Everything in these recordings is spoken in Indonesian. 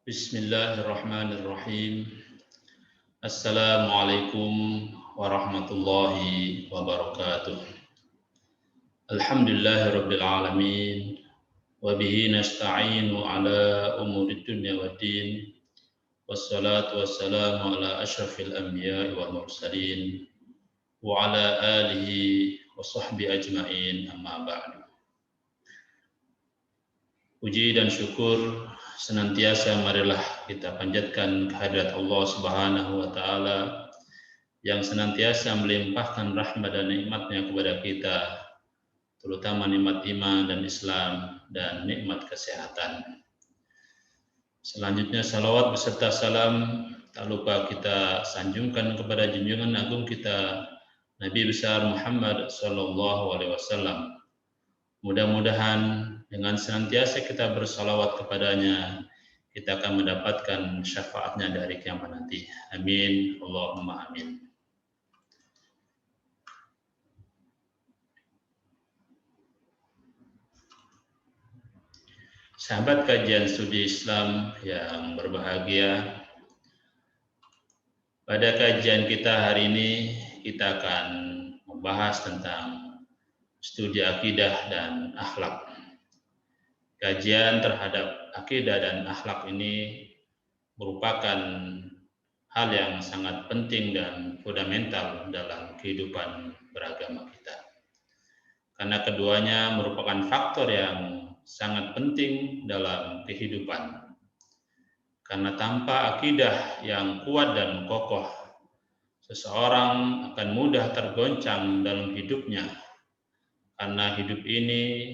Bismillahirrahmanirrahim. Assalamualaikum warahmatullahi wabarakatuh. Alhamdulillahirabbil alamin wa bihi nasta'inu ala umurid dunya waddin. Wassalatu wassalamu ala asyrafil anbiya'i wal mursalin wa ala alihi wa sahbihi ajmain, amma ba'du. Puji dan syukur senantiasa marilah kita panjatkan kehadirat Allah Subhanahu wa taala yang senantiasa melimpahkan rahmat dan nikmat-Nya kepada kita, terutama nikmat iman dan Islam dan nikmat kesehatan. Selanjutnya salawat beserta salam tak lupa kita sanjungkan kepada junjungan agung kita Nabi besar Muhammad sallallahu alaihi wasallam. Mudah-mudahan dengan senantiasa kita bersalawat kepadanya, kita akan mendapatkan syafaatnya dari kiamat nanti. Amin. Allahumma amin. Sahabat kajian studi Islam yang berbahagia, pada kajian kita hari ini kita akan membahas tentang studi akidah dan akhlak. Kajian terhadap akidah dan akhlak ini merupakan hal yang sangat penting dan fundamental dalam kehidupan beragama kita. Karena keduanya merupakan faktor yang sangat penting dalam kehidupan. Karena tanpa akidah yang kuat dan kokoh, seseorang akan mudah tergoncang dalam hidupnya. Karena hidup ini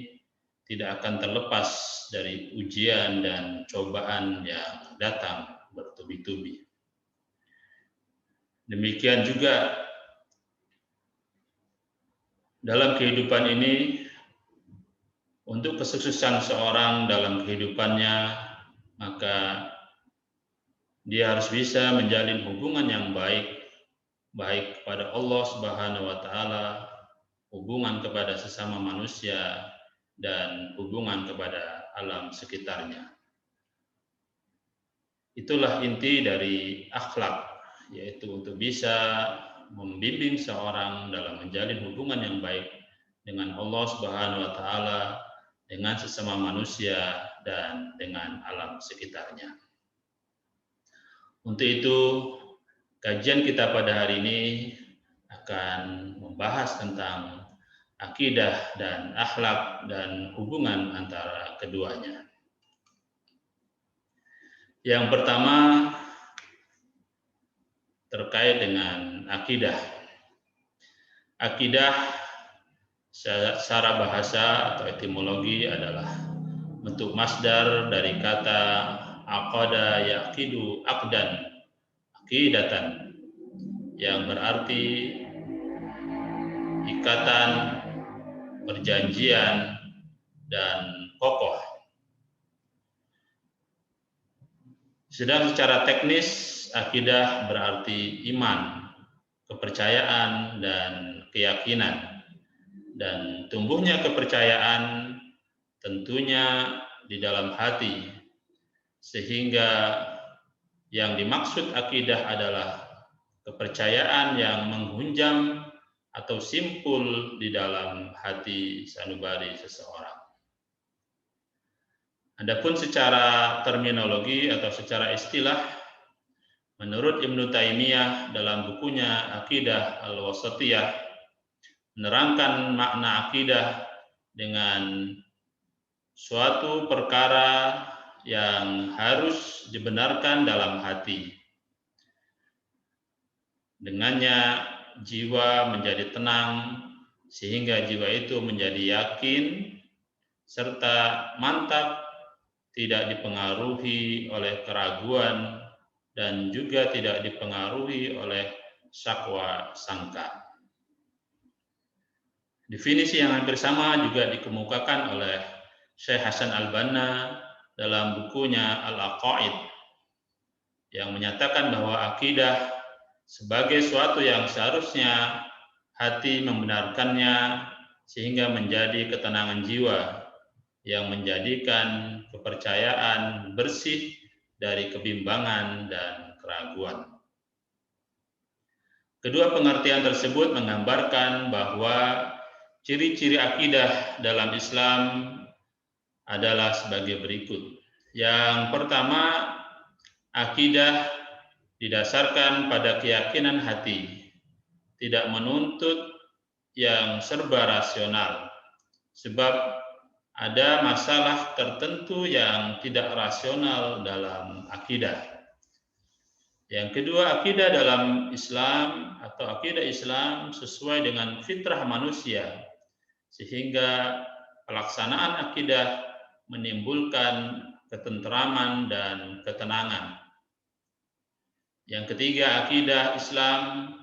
tidak akan terlepas dari ujian dan cobaan yang datang bertubi-tubi. Demikian juga dalam kehidupan ini, untuk kesuksesan seorang dalam kehidupannya, maka dia harus bisa menjalin hubungan yang baik kepada Allah Subhanahu wa taala, hubungan kepada sesama manusia, dan hubungan kepada alam sekitarnya. Itulah inti dari akhlak, yaitu untuk bisa membimbing seorang dalam menjalin hubungan yang baik dengan Allah Subhanahu wa taala, dengan sesama manusia, dan dengan alam sekitarnya. Untuk itu, kajian kita pada hari ini akan membahas tentang akidah dan akhlak dan hubungan antara keduanya. Yang pertama terkait dengan akidah. Akidah secara bahasa atau etimologi adalah bentuk masdar dari kata aqada yaqidu aqdan, aqidatan, yang berarti ikatan, perjanjian, dan kokoh. Sedang secara teknis, akidah berarti iman, kepercayaan, dan keyakinan. Dan tumbuhnya kepercayaan tentunya di dalam hati, sehingga yang dimaksud akidah adalah kepercayaan yang menghunjam atau simpul di dalam hati sanubari seseorang. Adapun secara terminologi atau secara istilah, menurut Ibnu Taimiyah dalam bukunya Aqidah Al-Wasatiyah, menerangkan makna akidah dengan suatu perkara yang harus dibenarkan dalam hati. Dengannya jiwa menjadi tenang, sehingga jiwa itu menjadi yakin serta mantap, tidak dipengaruhi oleh keraguan dan juga tidak dipengaruhi oleh syakwa sangka. Definisi yang hampir sama juga dikemukakan oleh Syekh Hasan Al-Banna dalam bukunya Al-Aqaid, yang menyatakan bahwa akidah sebagai suatu yang seharusnya hati membenarkannya sehingga menjadi ketenangan jiwa yang menjadikan kepercayaan bersih dari kebimbangan dan keraguan. Kedua pengertian tersebut menggambarkan bahwa ciri-ciri akidah dalam Islam adalah sebagai berikut. Yang pertama, akidah didasarkan pada keyakinan hati, tidak menuntut yang serba rasional, sebab ada masalah tertentu yang tidak rasional dalam akidah. Yang kedua, akidah dalam Islam atau akidah Islam sesuai dengan fitrah manusia, sehingga pelaksanaan akidah menimbulkan ketenteraman dan ketenangan. Yang ketiga, akidah Islam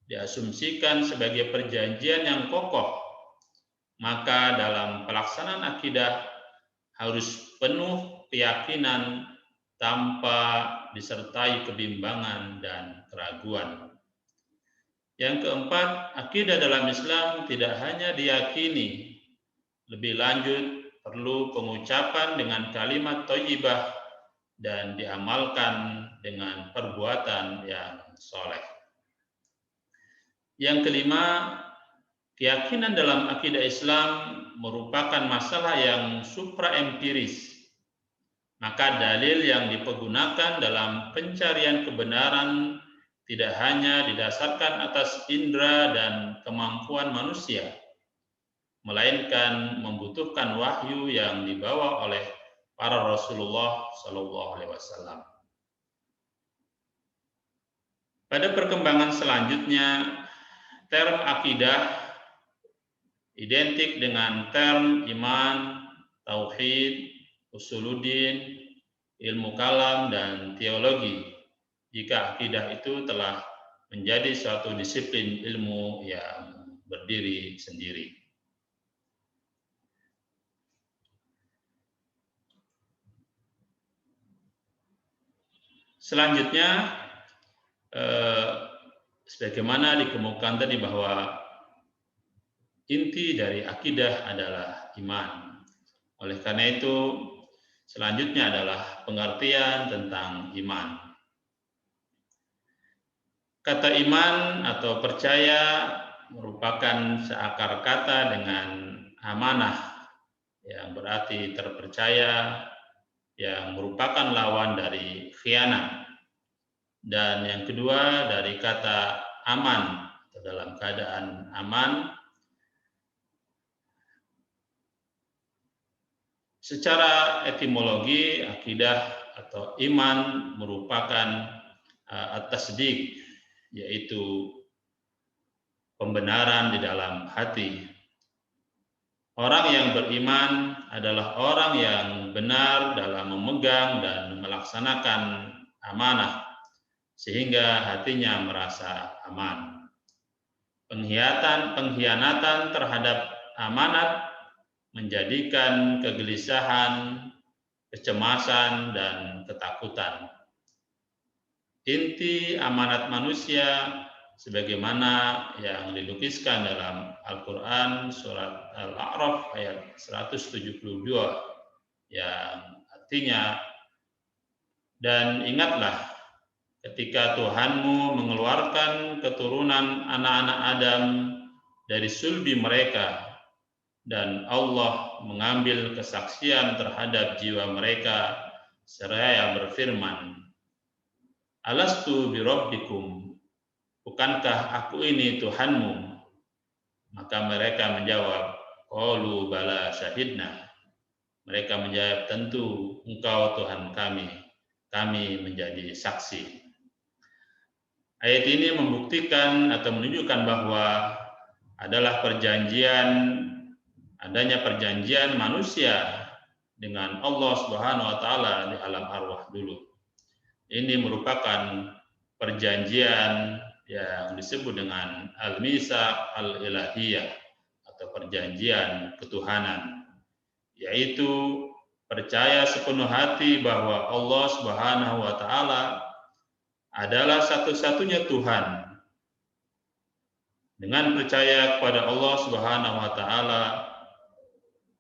diasumsikan sebagai perjanjian yang kokoh, maka dalam pelaksanaan akidah harus penuh keyakinan tanpa disertai kebimbangan dan keraguan. Yang keempat, akidah dalam Islam tidak hanya diyakini, lebih lanjut perlu pengucapan dengan kalimat thayyibah dan diamalkan dengan perbuatan yang soleh. Yang kelima, keyakinan dalam akidah Islam merupakan masalah yang supraempiris. Maka dalil yang dipergunakan dalam pencarian kebenaran tidak hanya didasarkan atas indera dan kemampuan manusia, melainkan membutuhkan wahyu yang dibawa oleh para Rasulullah SAW. Pada perkembangan selanjutnya, term akidah identik dengan term iman, tauhid, usuluddin, ilmu kalam, dan teologi, jika akidah itu telah menjadi suatu disiplin ilmu yang berdiri sendiri. Selanjutnya, sebagaimana dikemukakan tadi bahwa inti dari akidah adalah iman. Oleh karena itu, selanjutnya adalah pengertian tentang iman. Kata iman atau percaya merupakan seakar kata dengan amanah, yang berarti terpercaya, yang merupakan lawan dari khianat. Dan yang kedua dari kata aman, atau dalam keadaan aman. Secara etimologi, akidah atau iman merupakan at-tasdiq, yaitu pembenaran di dalam hati. Orang yang beriman adalah orang yang benar dalam memegang dan melaksanakan amanah, sehingga hatinya merasa aman. Pengkhianatan terhadap amanat menjadikan kegelisahan, kecemasan, dan ketakutan. Inti amanat manusia sebagaimana yang dilukiskan dalam Al-Quran surat Al-A'raf ayat 172, yang artinya, dan ingatlah ketika Tuhanmu mengeluarkan keturunan anak-anak Adam dari sulbi mereka, dan Allah mengambil kesaksian terhadap jiwa mereka seraya berfirman, Alastu birabbikum, bukankah aku ini Tuhanmu? Maka mereka menjawab, qalu bala syahidna. Mereka menjawab, tentu engkau Tuhan kami menjadi saksi. Ayat ini membuktikan atau menunjukkan bahwa adanya perjanjian manusia dengan Allah Subhanahu wa taala di alam arwah dulu. Ini merupakan perjanjian yang disebut dengan al-mitsaq al-ilahiyah atau perjanjian ketuhanan, yaitu percaya sepenuh hati bahwa Allah Subhanahu wa taala adalah satu-satunya Tuhan. Dengan percaya kepada Allah Subhanahu wa taala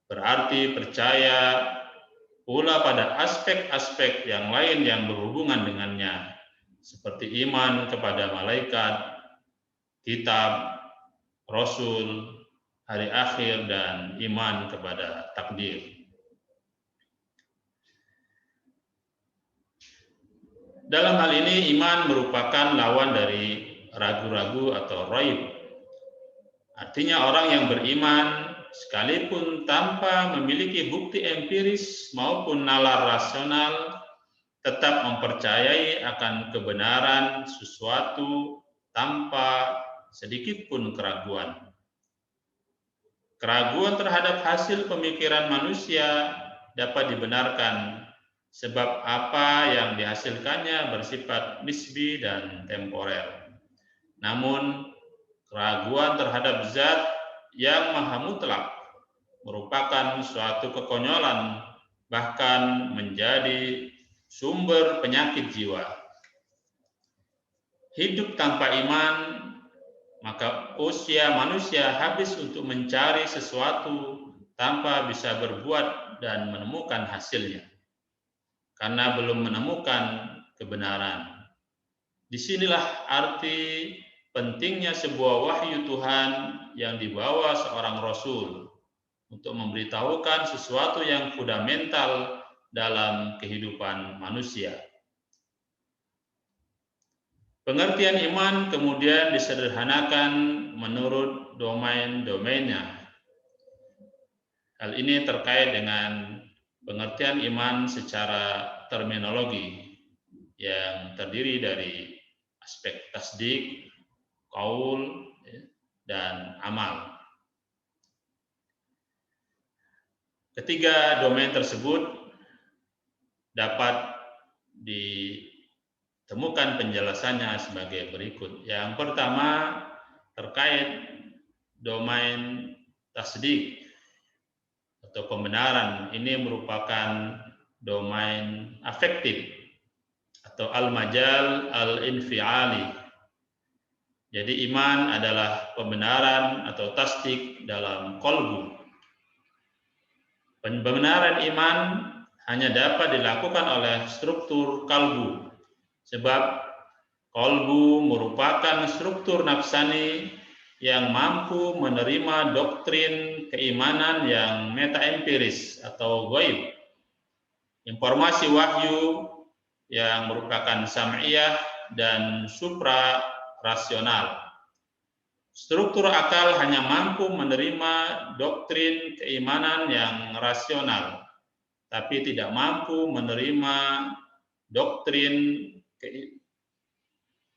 berarti percaya pula pada aspek-aspek yang lain yang berhubungan dengannya, seperti iman kepada malaikat, kitab, rasul, hari akhir, dan iman kepada takdir. Dalam hal ini, iman merupakan lawan dari ragu-ragu atau raib. Artinya orang yang beriman sekalipun tanpa memiliki bukti empiris maupun nalar rasional tetap mempercayai akan kebenaran sesuatu tanpa sedikit pun keraguan. Keraguan terhadap hasil pemikiran manusia dapat dibenarkan sebab apa yang dihasilkannya bersifat nisbi dan temporer. Namun, keraguan terhadap zat yang maha mutlak merupakan suatu kekonyolan, bahkan menjadi sumber penyakit jiwa. Hidup tanpa iman, maka usia manusia habis untuk mencari sesuatu tanpa bisa berbuat dan menemukan hasilnya, karena belum menemukan kebenaran. Disinilah arti pentingnya sebuah wahyu Tuhan yang dibawa seorang rasul untuk memberitahukan sesuatu yang fundamental dalam kehidupan manusia. Pengertian iman kemudian disederhanakan menurut domain-domainnya. Hal ini terkait dengan pengertian iman secara terminologi yang terdiri dari aspek tasdik, qaul, dan amal. Ketiga domain tersebut dapat ditemukan penjelasannya sebagai berikut. Yang pertama terkait domain tasdik atau pembenaran. Ini merupakan domain afektif atau al-majal al-infiali. Jadi iman adalah pembenaran atau tasdik dalam qalbu. Pembenaran iman hanya dapat dilakukan oleh struktur kalbu, sebab kalbu merupakan struktur nafsani yang mampu menerima doktrin keimanan yang meta-empiris atau ghaib, informasi wahyu yang merupakan sam'iyah dan supra-rasional. Struktur akal hanya mampu menerima doktrin keimanan yang rasional, tapi tidak mampu menerima doktrin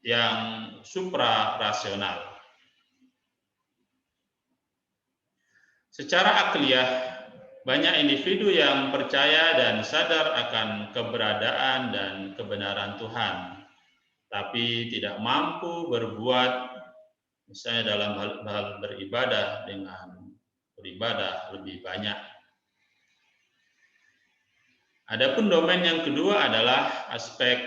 yang supra-rasional. Secara akliyah, banyak individu yang percaya dan sadar akan keberadaan dan kebenaran Tuhan, tapi tidak mampu berbuat, misalnya dalam hal beribadah dengan beribadah lebih banyak. Adapun domain yang kedua adalah aspek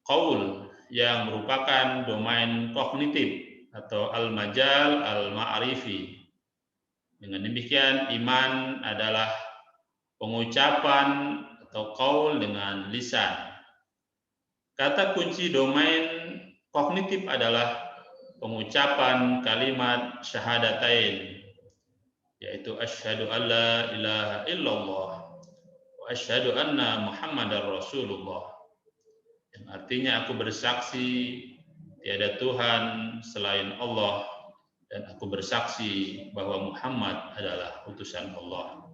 qaul yang merupakan domain kognitif atau al-majal al-ma'rifi. Dengan demikian, iman adalah pengucapan atau qaul dengan lisan. Kata kunci domain kognitif adalah pengucapan kalimat syahadatain, yaitu asyhadu alla ilaha illallah wa asyhadu anna muhammadar rasulullah, yang artinya aku bersaksi tiada Tuhan selain Allah dan aku bersaksi bahwa Muhammad adalah utusan Allah.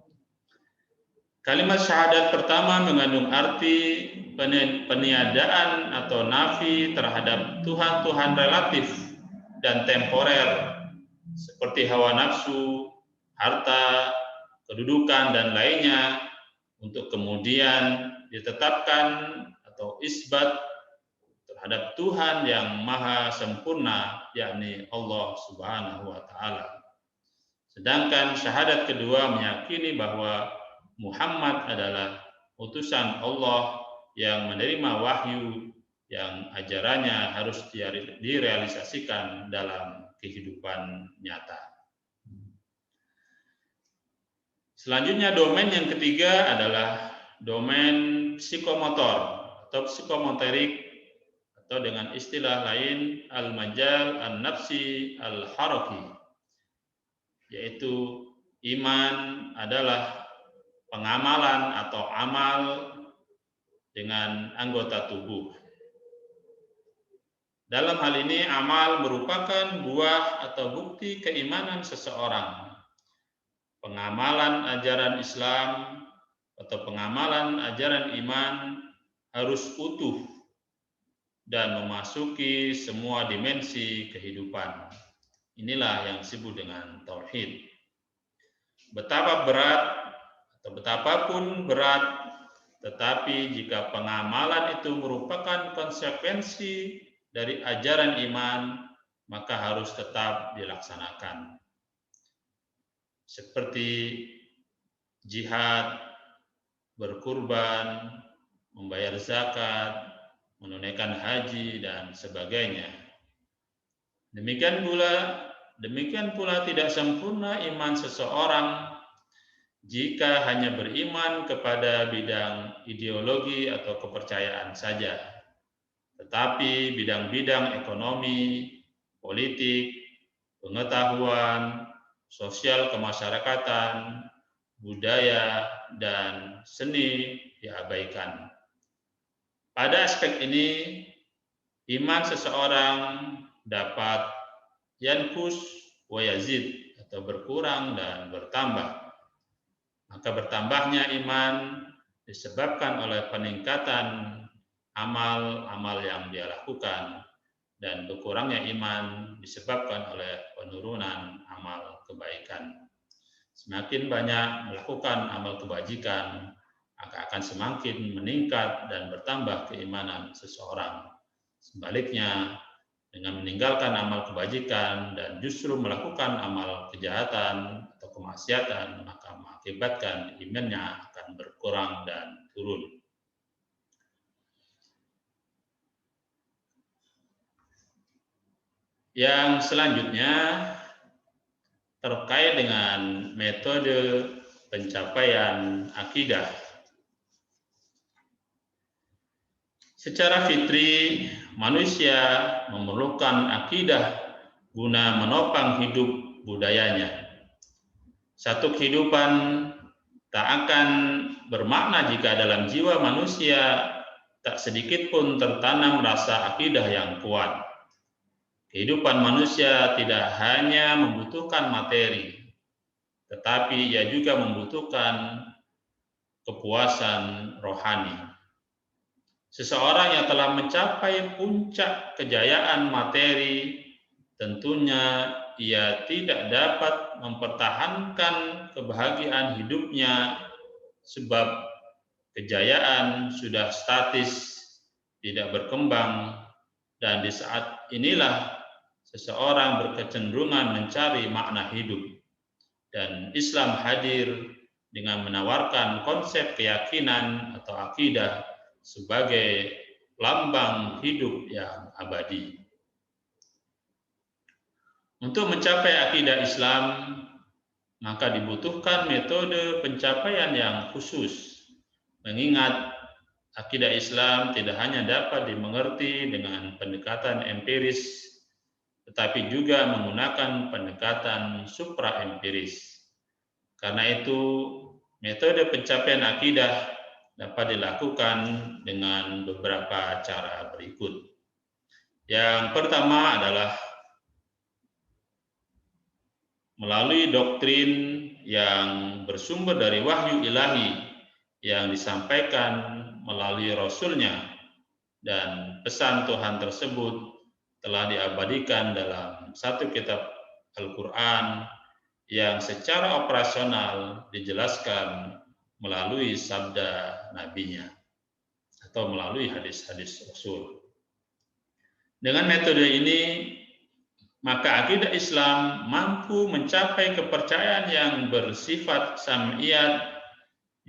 Kalimat syahadat pertama mengandung arti peniadaan atau nafi terhadap Tuhan-Tuhan relatif dan temporer seperti hawa nafsu, harta, kedudukan, dan lainnya, untuk kemudian ditetapkan atau isbat terhadap Tuhan yang maha sempurna, yakni Allah Subhanahu wa Ta'ala. Sedangkan syahadat kedua meyakini bahwa Muhammad adalah utusan Allah yang menerima wahyu yang ajarannya harus direalisasikan dalam kehidupan nyata. Selanjutnya domain yang ketiga adalah domain psikomotor atau psikomotorik, atau dengan istilah lain al-majal an-nafsi al-haraki, yaitu iman adalah pengamalan atau amal dengan anggota tubuh. Dalam hal ini amal merupakan buah atau bukti keimanan seseorang. Pengamalan ajaran Islam atau pengamalan ajaran iman harus utuh dan memasuki semua dimensi kehidupan. Inilah yang disebut dengan tauhid. Betapa berat atau betapapun berat, tetapi jika pengamalan itu merupakan konsekuensi dari ajaran iman, maka harus tetap dilaksanakan. Seperti jihad, berkurban, membayar zakat, menunaikan haji, dan sebagainya. Demikian pula tidak sempurna iman seseorang jika hanya beriman kepada bidang ideologi atau kepercayaan saja, tetapi bidang-bidang ekonomi, politik, pengetahuan, sosial kemasyarakatan, budaya, dan seni diabaikan. Pada aspek ini, iman seseorang dapat yankus wa yazid atau berkurang dan bertambah. Maka bertambahnya iman disebabkan oleh peningkatan amal-amal yang dia lakukan, dan berkurangnya iman disebabkan oleh penurunan amal kebaikan. Semakin banyak melakukan amal kebajikan, maka akan semakin meningkat dan bertambah keimanan seseorang. Sebaliknya, dengan meninggalkan amal kebajikan dan justru melakukan amal kejahatan atau kemaksiatan, maka mengakibatkan imannya akan berkurang dan turun. Yang selanjutnya terkait dengan metode pencapaian akidah. Secara fitri, manusia memerlukan akidah guna menopang hidup budayanya. Satu kehidupan tak akan bermakna jika dalam jiwa manusia tak sedikit pun tertanam rasa akidah yang kuat. Kehidupan manusia tidak hanya membutuhkan materi, tetapi ia juga membutuhkan kepuasan rohani. Seseorang yang telah mencapai puncak kejayaan materi, tentunya ia tidak dapat mempertahankan kebahagiaan hidupnya sebab kejayaan sudah statis, tidak berkembang, dan di saat inilah seseorang berkecenderungan mencari makna hidup. Dan Islam hadir dengan menawarkan konsep keyakinan atau akidah sebagai lambang hidup yang abadi. Untuk mencapai akidah Islam, maka dibutuhkan metode pencapaian yang khusus. Mengingat akidah Islam tidak hanya dapat dimengerti dengan pendekatan empiris, tetapi juga menggunakan pendekatan supra-empiris. Karena itu, metode pencapaian akidah dapat dilakukan dengan beberapa cara berikut. Yang pertama adalah melalui doktrin yang bersumber dari wahyu ilahi yang disampaikan melalui Rasul-Nya, dan pesan Tuhan tersebut telah diabadikan dalam satu kitab Al-Quran yang secara operasional dijelaskan melalui sabda nabinya atau melalui hadis-hadis Rasul. Dengan metode ini, maka akidah Islam mampu mencapai kepercayaan yang bersifat sam'iyat,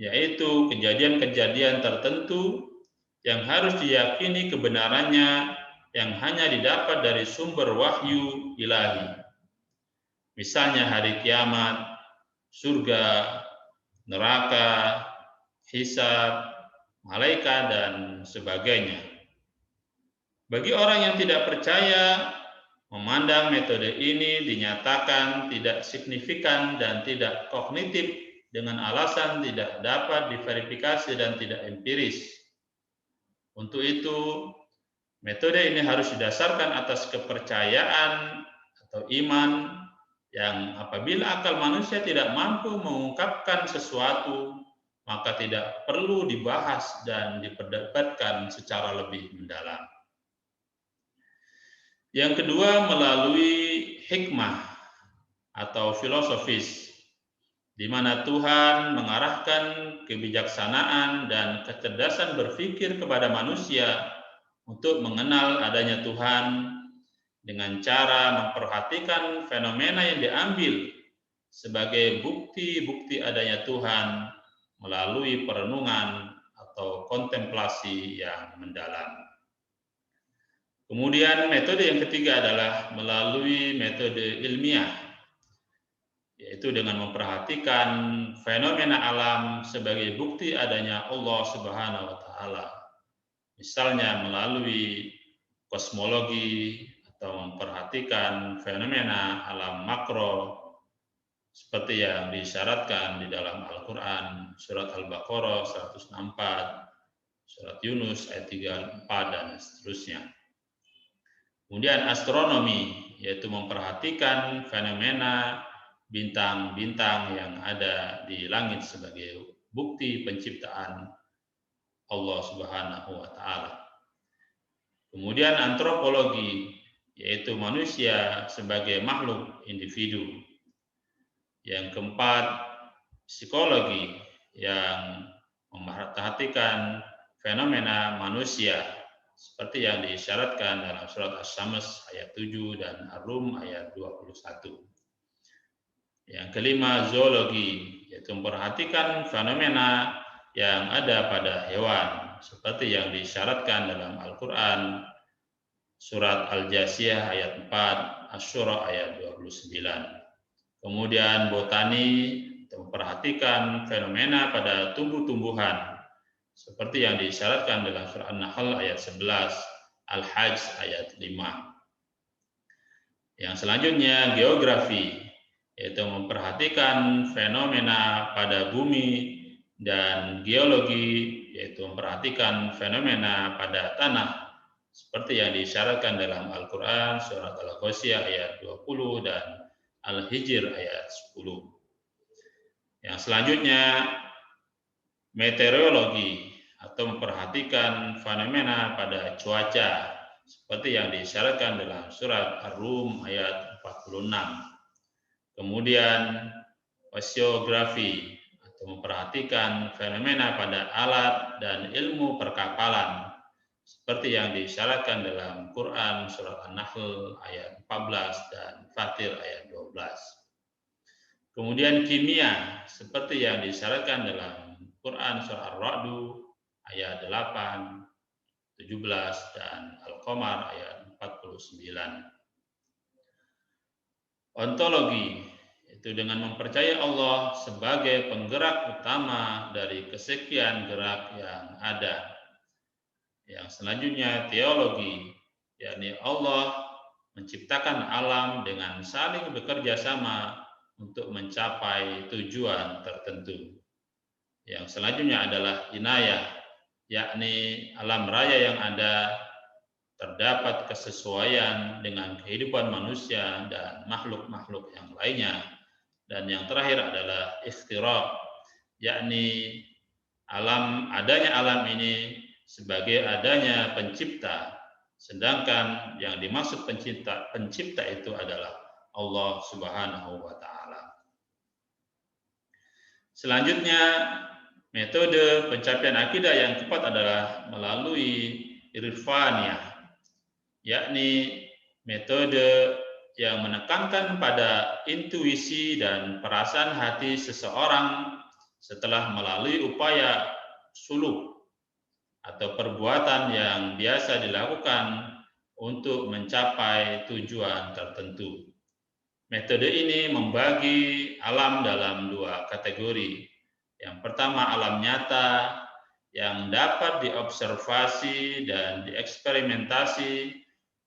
yaitu kejadian-kejadian tertentu yang harus diyakini kebenarannya yang hanya didapat dari sumber wahyu ilahi. Misalnya hari kiamat, surga, neraka, hisab, malaikat, dan sebagainya. Bagi orang yang tidak percaya, memandang metode ini dinyatakan tidak signifikan dan tidak kognitif dengan alasan tidak dapat diverifikasi dan tidak empiris. Untuk itu, metode ini harus didasarkan atas kepercayaan atau iman yang apabila akal manusia tidak mampu mengungkapkan sesuatu, maka tidak perlu dibahas dan diperdebatkan secara lebih mendalam. Yang kedua, melalui hikmah atau filosofis, di mana Tuhan mengarahkan kebijaksanaan dan kecerdasan berpikir kepada manusia untuk mengenal adanya Tuhan dengan cara memperhatikan fenomena yang diambil sebagai bukti-bukti adanya Tuhan melalui perenungan atau kontemplasi yang mendalam. Kemudian metode yang ketiga adalah melalui metode ilmiah, yaitu dengan memperhatikan fenomena alam sebagai bukti adanya Allah Subhanahu wa taala. Misalnya melalui kosmologi atau memperhatikan fenomena alam makro seperti yang disyaratkan di dalam Al-Qur'an, surat Al-Baqarah 164, surat Yunus ayat 34 dan seterusnya. Kemudian astronomi, yaitu memperhatikan fenomena bintang-bintang yang ada di langit sebagai bukti penciptaan Allah Subhanahu wa taala. Kemudian antropologi, yaitu manusia sebagai makhluk individu. Yang keempat, psikologi yang memperhatikan fenomena manusia seperti yang disyaratkan dalam surat Asy-Syams ayat 7 dan Ar-Rum ayat 21. Yang kelima, zoologi, yaitu memperhatikan fenomena yang ada pada hewan seperti yang disyaratkan dalam Al-Qur'an surat Al-Jasiyah ayat 4, Asy-Syura ayat 29. Kemudian botani, memperhatikan fenomena pada tumbuh-tumbuhan seperti yang disyaratkan dalam surah An-Nahl ayat 11, Al-Hajj ayat 5. Yang selanjutnya geografi, yaitu memperhatikan fenomena pada bumi, dan geologi, yaitu memperhatikan fenomena pada tanah seperti yang disyaratkan dalam Al-Qur'an surat Al-Ghasyiyah ayat 20 dan Al-Hijr ayat 10. Yang selanjutnya meteorologi atau memperhatikan fenomena pada cuaca seperti yang disyaratkan dalam surat Ar-Rum ayat 46. Kemudian oceografi atau memperhatikan fenomena pada alat dan ilmu perkapalan seperti yang disyaratkan dalam Quran surat An-Nahl ayat 14 dan Fatir ayat 12. Kemudian kimia seperti yang disyaratkan dalam Quran surah Ar-Ra'd ayat 8, 17 dan Al-Qamar ayat 49. Ontologi, itu dengan mempercayai Allah sebagai penggerak utama dari kesekian gerak yang ada. Yang selanjutnya teologi, yakni Allah menciptakan alam dengan saling bekerja sama untuk mencapai tujuan tertentu. Yang selanjutnya adalah inayah, yakni alam raya yang ada terdapat kesesuaian dengan kehidupan manusia dan makhluk-makhluk yang lainnya. Dan yang terakhir adalah ikhtira', yakni adanya alam ini sebagai adanya pencipta, sedangkan yang dimaksud pencipta itu adalah Allah Subhanahu wa taala. Selanjutnya, metode pencapaian akidah yang tepat adalah melalui irfaniyah, yakni metode yang menekankan pada intuisi dan perasaan hati seseorang setelah melalui upaya suluk atau perbuatan yang biasa dilakukan untuk mencapai tujuan tertentu. Metode ini membagi alam dalam dua kategori, Yang pertama, alam nyata yang dapat diobservasi dan dieksperimentasi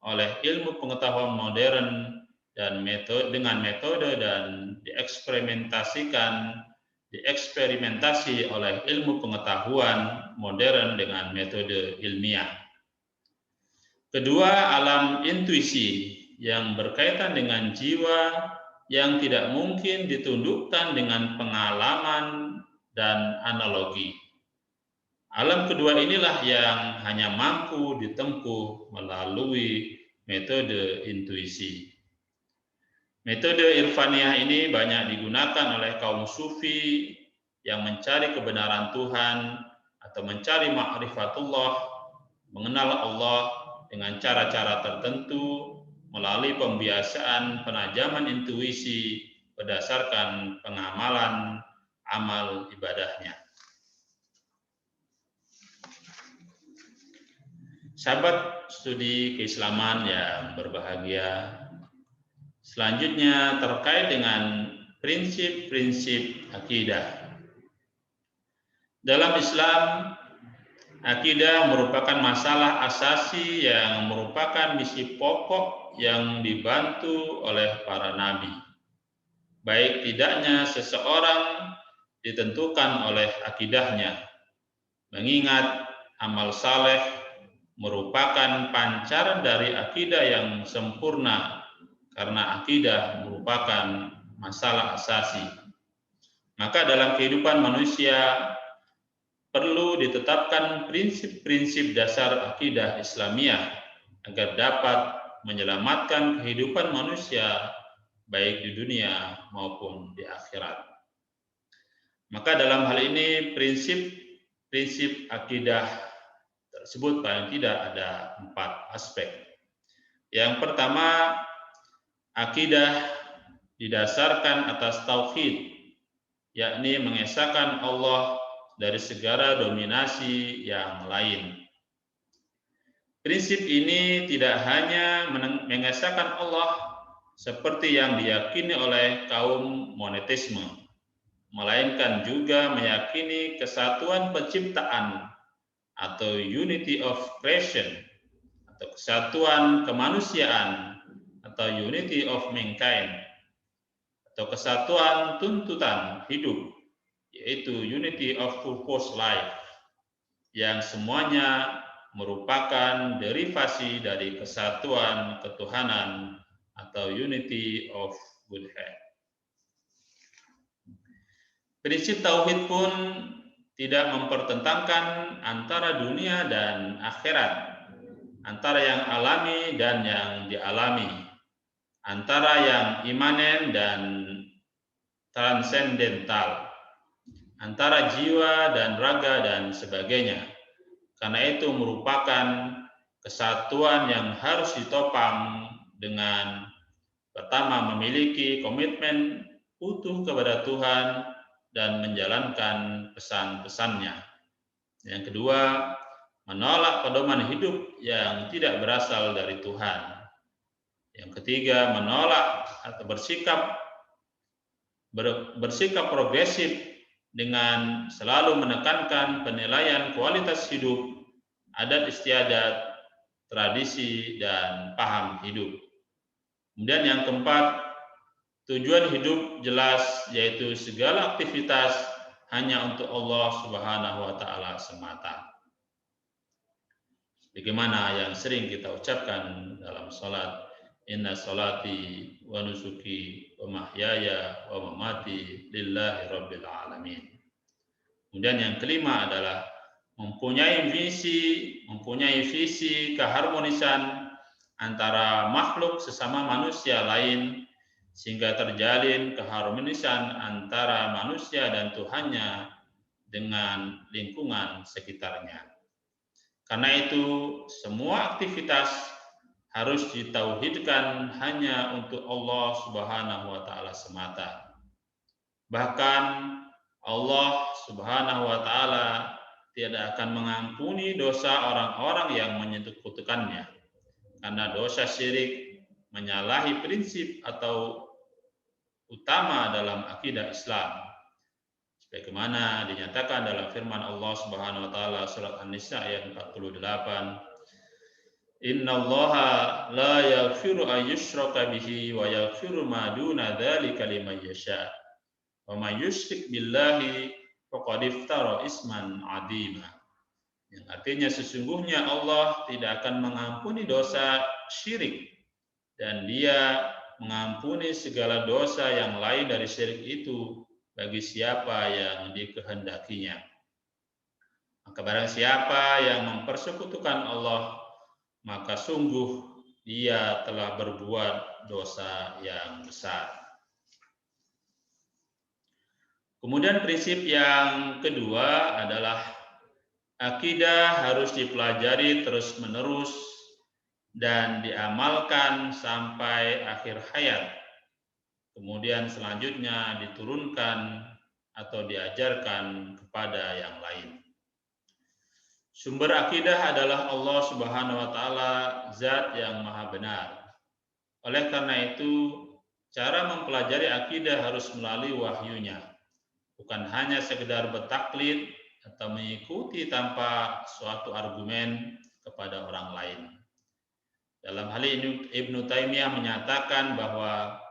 oleh ilmu pengetahuan modern dan dengan metode dan dieksperimentasi oleh ilmu pengetahuan modern dengan metode ilmiah. Kedua, alam intuisi yang berkaitan dengan jiwa yang tidak mungkin ditundukkan dengan pengalaman dan analogi. Alam kedua inilah yang hanya mampu ditempuh melalui metode intuisi. Metode irfaniyah ini banyak digunakan oleh kaum sufi yang mencari kebenaran Tuhan atau mencari ma'rifatullah, mengenal Allah dengan cara-cara tertentu melalui pembiasaan penajaman intuisi berdasarkan pengamalan amal ibadahnya. Sahabat studi keislaman yang berbahagia, selanjutnya terkait dengan prinsip-prinsip akidah. Dalam Islam, akidah merupakan masalah asasi yang merupakan misi pokok yang dibantu oleh para nabi. Baik tidaknya seseorang ditentukan oleh akidahnya, mengingat amal saleh merupakan pancaran dari akidah yang sempurna karena akidah merupakan masalah asasi. Maka dalam kehidupan manusia perlu ditetapkan prinsip-prinsip dasar akidah Islamiyah agar dapat menyelamatkan kehidupan manusia baik di dunia maupun di akhirat. Maka dalam hal ini prinsip akidah tersebut paling tidak ada 4 aspek. Yang pertama, akidah didasarkan atas tauhid, yakni mengesahkan Allah dari segala dominasi yang lain. Prinsip ini tidak hanya mengesahkan Allah seperti yang diyakini oleh kaum monoteisme, melainkan juga meyakini kesatuan penciptaan atau unity of creation, atau kesatuan kemanusiaan atau unity of mankind, atau kesatuan tuntutan hidup, yaitu unity of purpose life, yang semuanya merupakan derivasi dari kesatuan ketuhanan atau unity of Godhead. Prinsip tauhid pun tidak mempertentangkan antara dunia dan akhirat, antara yang alami dan yang dialami, antara yang imanen dan transendental, antara jiwa dan raga dan sebagainya. Karena itu merupakan kesatuan yang harus ditopang dengan pertama memiliki komitmen utuh kepada Tuhan dan menjalankan pesan-pesannya. Yang kedua, menolak pedoman hidup yang tidak berasal dari Tuhan. Yang ketiga, menolak atau bersikap progresif dengan selalu menekankan penilaian kualitas hidup, adat istiadat, tradisi, dan paham hidup. Kemudian yang keempat, tujuan hidup jelas, yaitu segala aktivitas hanya untuk Allah Subhanahu wa Ta'ala semata. Bagaimana yang sering kita ucapkan dalam sholat, inna sholati wa nusuki wa mahyaya wa mamati lillahi rabbil alamin. Kemudian yang kelima adalah mempunyai visi keharmonisan antara makhluk sesama manusia lain, sehingga terjalin keharmonisan antara manusia dan Tuhannya dengan lingkungan sekitarnya. Karena itu, semua aktivitas harus ditauhidkan hanya untuk Allah Subhanahu wa Ta'ala semata. Bahkan Allah Subhanahu wa Ta'ala tidak akan mengampuni dosa orang-orang yang menyekutukannya, karena dosa syirik menyalahi prinsip atau utama dalam akidah Islam. Sebagaimana dinyatakan dalam firman Allah Subhanahu wa taala surat An-Nisa ayat 48, Innallaha la yaghfiru an yushraka bihi wa yaghfiru ma duna dzalika liman yasha. Wa may yusyrik billahi faqad iftara isman 'adzima. Yang artinya sesungguhnya Allah tidak akan mengampuni dosa syirik dan Dia mengampuni segala dosa yang lain dari syirik itu bagi siapa yang dikehendakinya. Maka barang siapa yang mempersekutukan Allah, maka sungguh dia telah berbuat dosa yang besar. Kemudian prinsip yang kedua adalah akidah harus dipelajari terus-menerus dan diamalkan sampai akhir hayat. Kemudian selanjutnya diturunkan atau diajarkan kepada yang lain. Sumber akidah adalah Allah Subhanahu wa taala, zat yang maha benar. Oleh karena itu, cara mempelajari akidah harus melalui wahyunya. Bukan hanya sekedar bertaklid atau mengikuti tanpa suatu argumen kepada orang lain. Dalam hal ini Ibnu Taimiyah menyatakan bahwa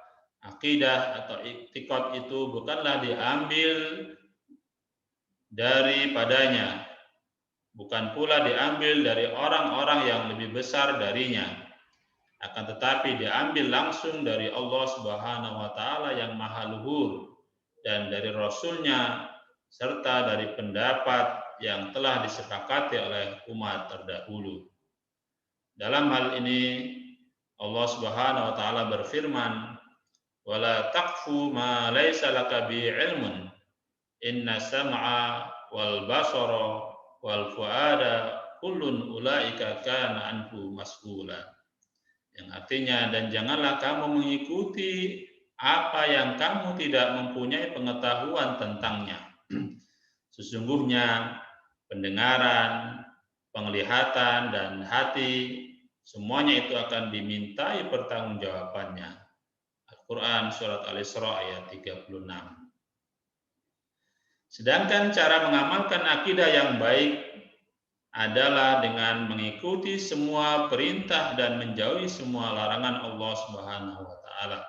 akidah atau i'tiqad itu bukanlah diambil daripadanya, bukan pula diambil dari orang-orang yang lebih besar darinya, akan tetapi diambil langsung dari Allah Subhanahu wa taala yang maha luhur dan dari Rasulnya serta dari pendapat yang telah disepakati oleh umat terdahulu. Dalam hal ini Allah Subhanahu wa taala berfirman, "Wala taqfu ma laisa laka bi ilmun, inna sam'a wal basara wal fuada kullun ulaika kana anhu mas'ula." Yang artinya, dan janganlah kamu mengikuti apa yang kamu tidak mempunyai pengetahuan tentangnya. Sesungguhnya pendengaran, penglihatan, dan hati semuanya itu akan dimintai pertanggungjawabannya. Al-Quran Surat Al-Isra ayat 36. Sedangkan cara mengamalkan akidah yang baik adalah dengan mengikuti semua perintah dan menjauhi semua larangan Allah Subhanahu wa taala.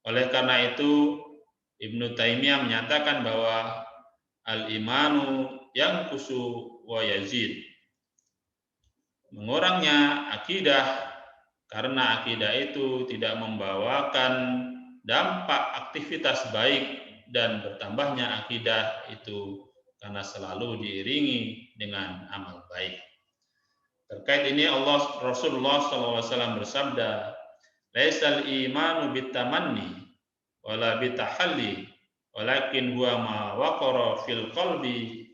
Oleh karena itu, Ibnu Taimiyah menyatakan bahwa al-imanu yanqusu wa yazid. Mengurangnya akidah karena akidah itu tidak membawakan dampak aktivitas baik, dan bertambahnya akidah itu karena selalu diiringi dengan amal baik. Terkait ini Rasulullah SAW bersabda, "Laisal imanu bitamanni wala bitahalli, walakin huwa ma waqara fil qalbi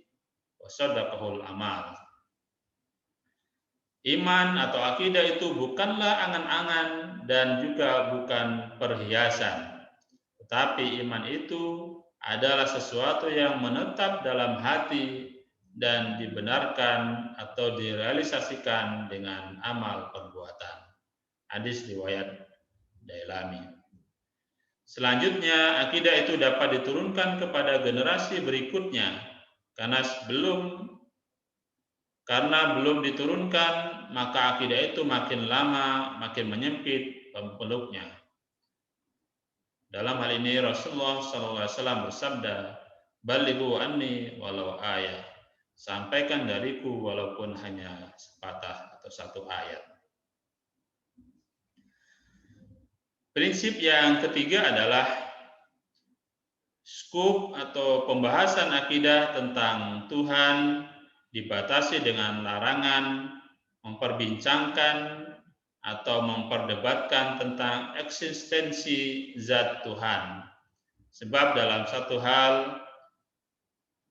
wa sadaqahul amal." Iman atau akidah itu bukanlah angan-angan dan juga bukan perhiasan. Tetapi iman itu adalah sesuatu yang menetap dalam hati dan dibenarkan atau direalisasikan dengan amal perbuatan. Hadis riwayat Dailami. Selanjutnya, akidah itu dapat diturunkan kepada generasi berikutnya karena belum diturunkan, maka akidah itu makin lama makin menyempit pemeluknya. Dalam hal ini Rasulullah SAW bersabda, "Balighu anni walau ayat." Sampaikan dariku walaupun hanya sepatah atau satu ayat. Prinsip yang ketiga adalah skup atau pembahasan akidah tentang Tuhan dibatasi dengan larangan memperbincangkan atau memperdebatkan tentang eksistensi zat Tuhan. Sebab dalam satu hal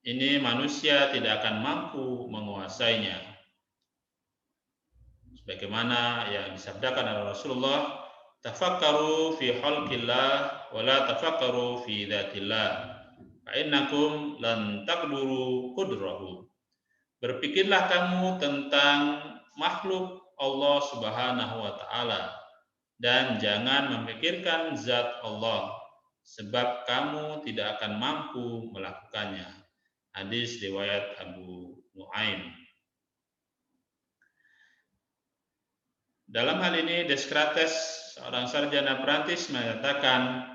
ini manusia tidak akan mampu menguasainya. Sebagaimana yang disabdakan oleh Rasulullah, "Tafakkaru fi khalqillah wa la tafakkaru fi dzatillah, fa innakum lan taqduru qudrahu." Berpikirlah kamu tentang makhluk Allah Subhanahu wa taala dan jangan memikirkan zat Allah, sebab kamu tidak akan mampu melakukannya. Hadis riwayat Abu Nuaim. Dalam hal ini Descartes, seorang sarjana Prancis, menyatakan,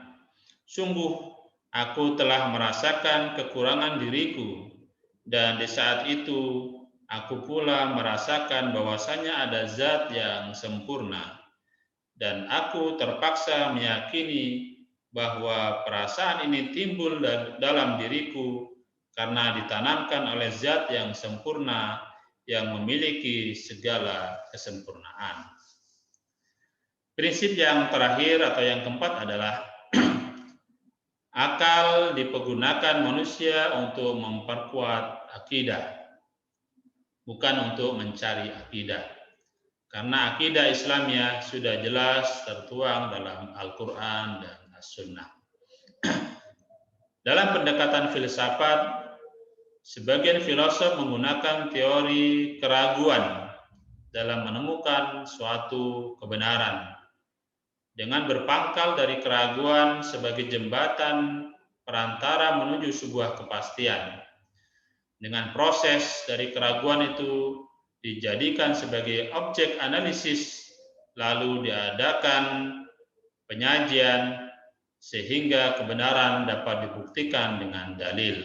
sungguh aku telah merasakan kekurangan diriku, dan di saat itu aku pula merasakan bahwasanya ada zat yang sempurna, dan aku terpaksa meyakini bahwa perasaan ini timbul dalam diriku karena ditanamkan oleh zat yang sempurna yang memiliki segala kesempurnaan. Prinsip yang terakhir atau yang keempat adalah akal dipergunakan manusia untuk memperkuat akidah, bukan untuk mencari akidah. Karena akidah Islamiyah sudah jelas tertuang dalam Al-Quran dan As-Sunnah. Dalam pendekatan filsafat, sebagian filosof menggunakan teori keraguan dalam menemukan suatu kebenaran, dengan berpangkal dari keraguan sebagai jembatan perantara menuju sebuah kepastian. Dengan proses dari keraguan itu dijadikan sebagai objek analisis, lalu diadakan penyajian sehingga kebenaran dapat dibuktikan dengan dalil.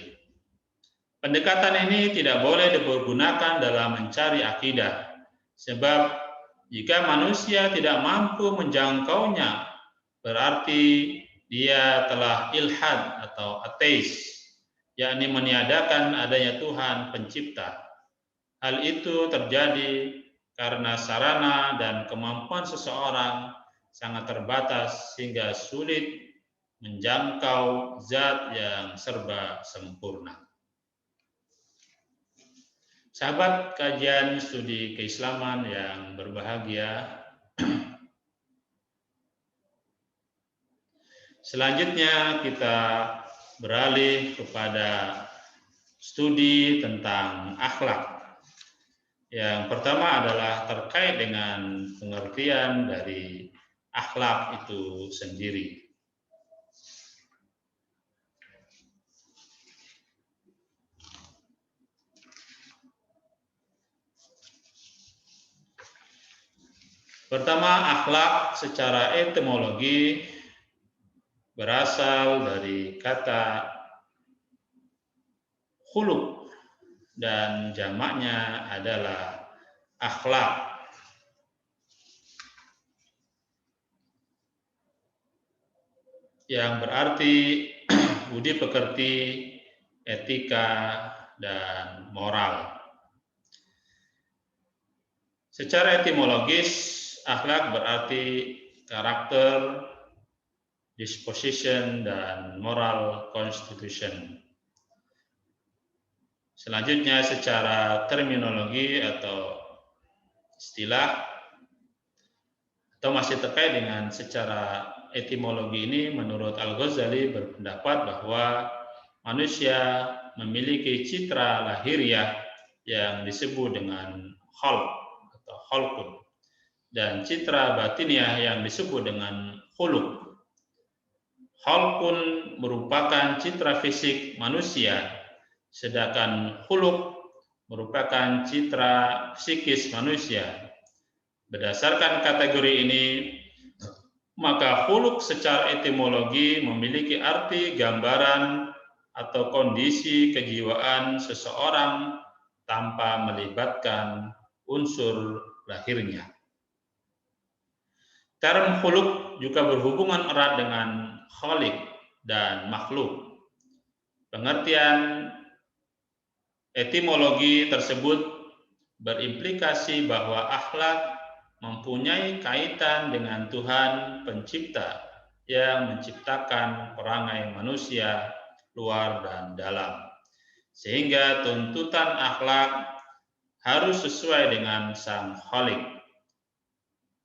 Pendekatan ini tidak boleh dipergunakan dalam mencari akidah, sebab jika manusia tidak mampu menjangkaunya, berarti dia telah ilhad atau ateis, yakni meniadakan adanya Tuhan pencipta. Hal itu terjadi karena sarana dan kemampuan seseorang sangat terbatas sehingga sulit menjangkau zat yang serba sempurna. Sahabat kajian studi keislaman yang berbahagia, selanjutnya kita beralih kepada studi tentang akhlak. Yang pertama adalah terkait dengan pengertian dari akhlak itu sendiri. Pertama, akhlak secara etimologi berasal dari kata khuluq dan jamaknya adalah akhlak. Yang berarti budi pekerti, etika, dan moral. Secara etimologis, akhlak berarti karakter, disposition, dan moral constitution. Selanjutnya secara terminologi atau istilah, atau masih terkait dengan secara etimologi ini, menurut Al-Ghazali berpendapat bahwa manusia memiliki citra lahiriah yang disebut dengan khalq atau khalqun, dan citra batiniah yang disebut dengan khuluq. Khalqun merupakan citra fisik manusia, sedangkan khuluq merupakan citra psikis manusia. Berdasarkan kategori ini, maka khuluq secara etimologi memiliki arti gambaran atau kondisi kejiwaan seseorang tanpa melibatkan unsur lahirnya. Term khuluq juga berhubungan erat dengan khaliq dan makhluk. Pengertian etimologi tersebut berimplikasi bahwa akhlak mempunyai kaitan dengan Tuhan pencipta yang menciptakan perangai manusia luar dan dalam, sehingga tuntutan akhlak harus sesuai dengan sang khaliq.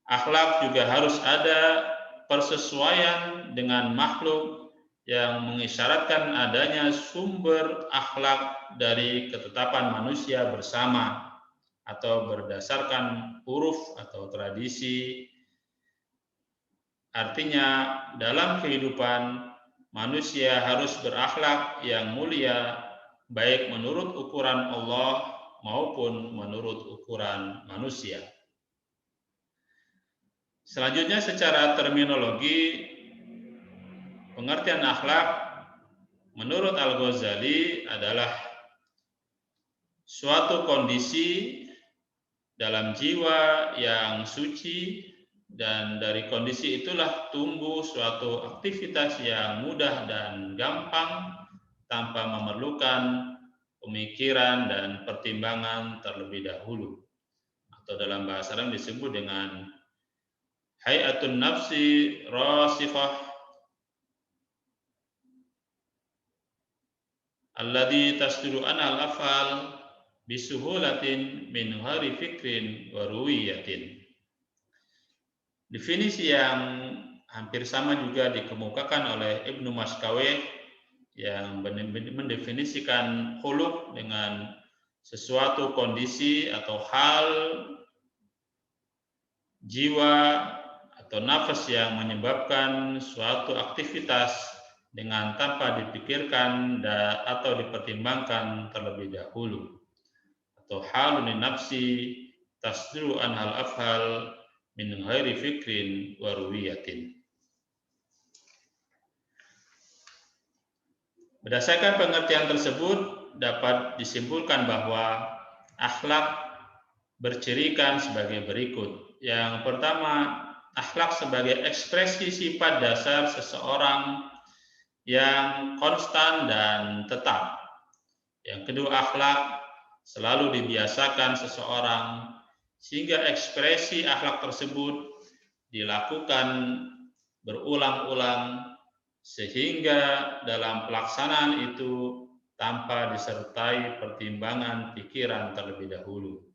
Akhlak juga harus ada persesuaian dengan makhluk yang mengisyaratkan adanya sumber akhlak dari ketetapan manusia bersama atau berdasarkan huruf atau tradisi. Artinya dalam kehidupan manusia harus berakhlak yang mulia, baik menurut ukuran Allah maupun menurut ukuran manusia. Selanjutnya secara terminologi, pengertian akhlak menurut Al-Ghazali adalah suatu kondisi dalam jiwa yang suci, dan dari kondisi itulah tumbuh suatu aktivitas yang mudah dan gampang tanpa memerlukan pemikiran dan pertimbangan terlebih dahulu, atau dalam bahasa Arab disebut dengan hayatun nafsi rasikhah alladhi tasduru anal afal bisuhulatin min ghairi fikrin wa ruwiyatin. Definisi yang hampir sama juga dikemukakan oleh Ibnu Maskaweh yang mendefinisikan khuluq dengan sesuatu kondisi atau hal jiwa atau nafas yang menyebabkan suatu aktivitas dengan tanpa dipikirkan atau dipertimbangkan terlebih dahulu, atau halun nafsi tasduru anhal afhal min ghairi fikrin wa ruwiyatin. Berdasarkan pengertian tersebut dapat disimpulkan bahwa akhlak bercirikan sebagai berikut. Yang pertama, akhlak sebagai ekspresi sifat dasar seseorang yang konstan dan tetap. Yang kedua, akhlak selalu dibiasakan seseorang sehingga ekspresi akhlak tersebut dilakukan berulang-ulang sehingga dalam pelaksanaan itu tanpa disertai pertimbangan pikiran terlebih dahulu.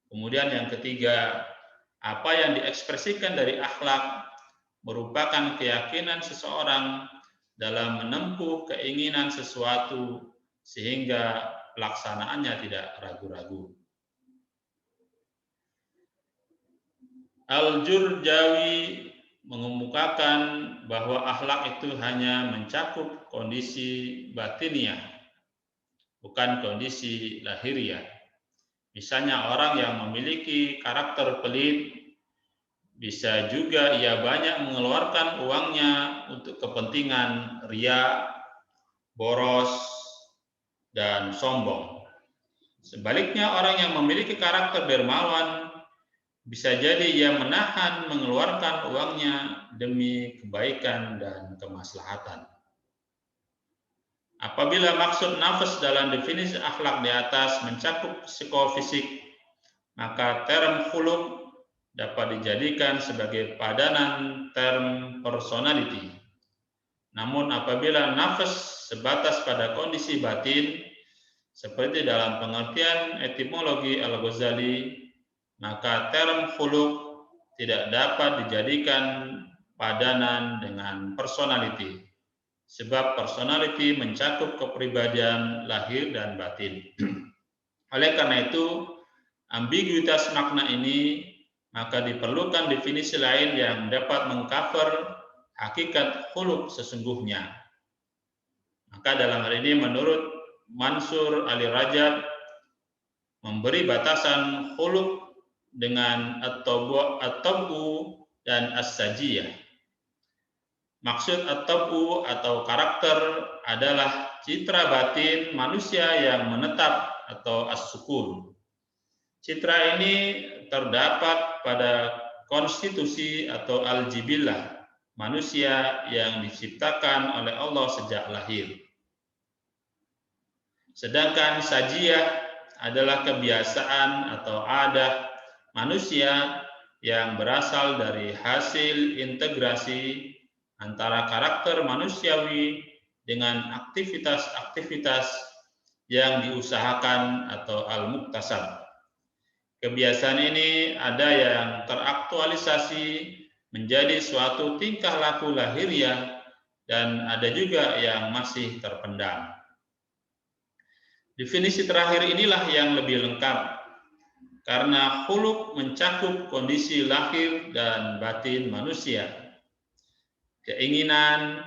Kemudian yang ketiga, apa yang diekspresikan dari akhlak merupakan keyakinan seseorang dalam menempuh keinginan sesuatu sehingga pelaksanaannya tidak ragu-ragu. Al-Jurjawi mengemukakan bahwa akhlak itu hanya mencakup kondisi batiniah, bukan kondisi lahiriah. Misalnya orang yang memiliki karakter pelit, bisa juga ia banyak mengeluarkan uangnya untuk kepentingan ria, boros, dan sombong. Sebaliknya orang yang memiliki karakter dermawan, bisa jadi ia menahan mengeluarkan uangnya demi kebaikan dan kemaslahatan. Apabila maksud nafas dalam definisi akhlak di atas mencakup psikofisik, maka term khuluq dapat dijadikan sebagai padanan term personality. Namun apabila nafas sebatas pada kondisi batin, seperti dalam pengertian etimologi Al-Ghazali, maka term khuluq tidak dapat dijadikan padanan dengan personality, sebab personality mencakup kepribadian lahir dan batin. Oleh karena itu, ambiguitas makna ini, maka diperlukan definisi lain yang dapat mengcover hakikat khuluq sesungguhnya. Maka dalam hal ini menurut Mansur Ali Rajab memberi batasan khuluq dengan at-tabu dan as-sajiyah. Maksud at-tabu atau karakter adalah citra batin manusia yang menetap atau as-sukun. Citra ini terdapat pada konstitusi atau al-jibillah manusia yang diciptakan oleh Allah sejak lahir. Sedangkan sajiyah adalah kebiasaan atau adat manusia yang berasal dari hasil integrasi antara karakter manusiawi dengan aktivitas-aktivitas yang diusahakan atau al-muktasab. Kebiasaan ini ada yang teraktualisasi menjadi suatu tingkah laku lahiriah dan ada juga yang masih terpendam. Definisi terakhir inilah yang lebih lengkap, karena khuluq mencakup kondisi lahir dan batin manusia. Keinginan,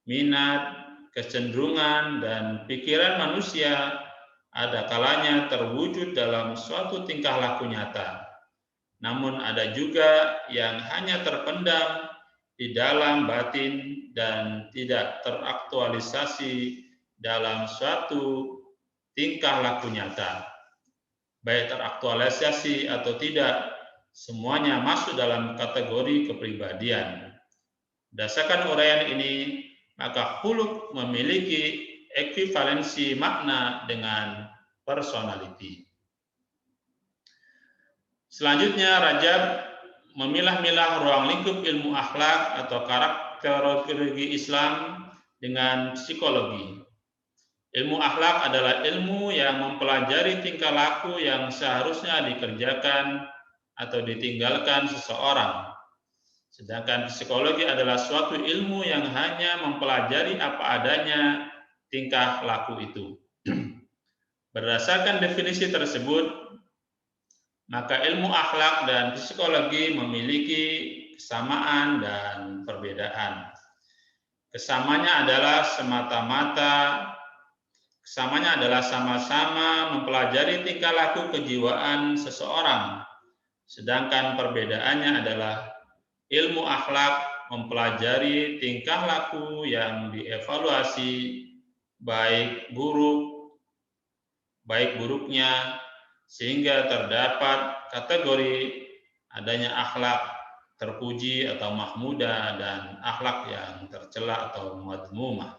minat, kecenderungan, dan pikiran manusia ada kalanya terwujud dalam suatu tingkah laku nyata. Namun ada juga yang hanya terpendam di dalam batin dan tidak teraktualisasi dalam suatu tingkah laku nyata. Baik teraktualisasi atau tidak, semuanya masuk dalam kategori kepribadian. Berdasarkan uraian ini, maka khuluq memiliki ekuivalensi makna dengan personality. Selanjutnya, Rajab memilah-milah ruang lingkup ilmu akhlak atau karakterologi Islam dengan psikologi. Ilmu akhlak adalah ilmu yang mempelajari tingkah laku yang seharusnya dikerjakan atau ditinggalkan seseorang. Sedangkan psikologi adalah suatu ilmu yang hanya mempelajari apa adanya tingkah laku itu. Berdasarkan definisi tersebut, maka ilmu akhlak dan psikologi memiliki kesamaan dan perbedaan. Kesamanya adalah sama-sama mempelajari tingkah laku kejiwaan seseorang. Sedangkan perbedaannya adalah ilmu akhlak mempelajari tingkah laku yang dievaluasi baik buruknya, sehingga terdapat kategori adanya akhlak terpuji atau mahmudah dan akhlak yang tercela atau madmumah.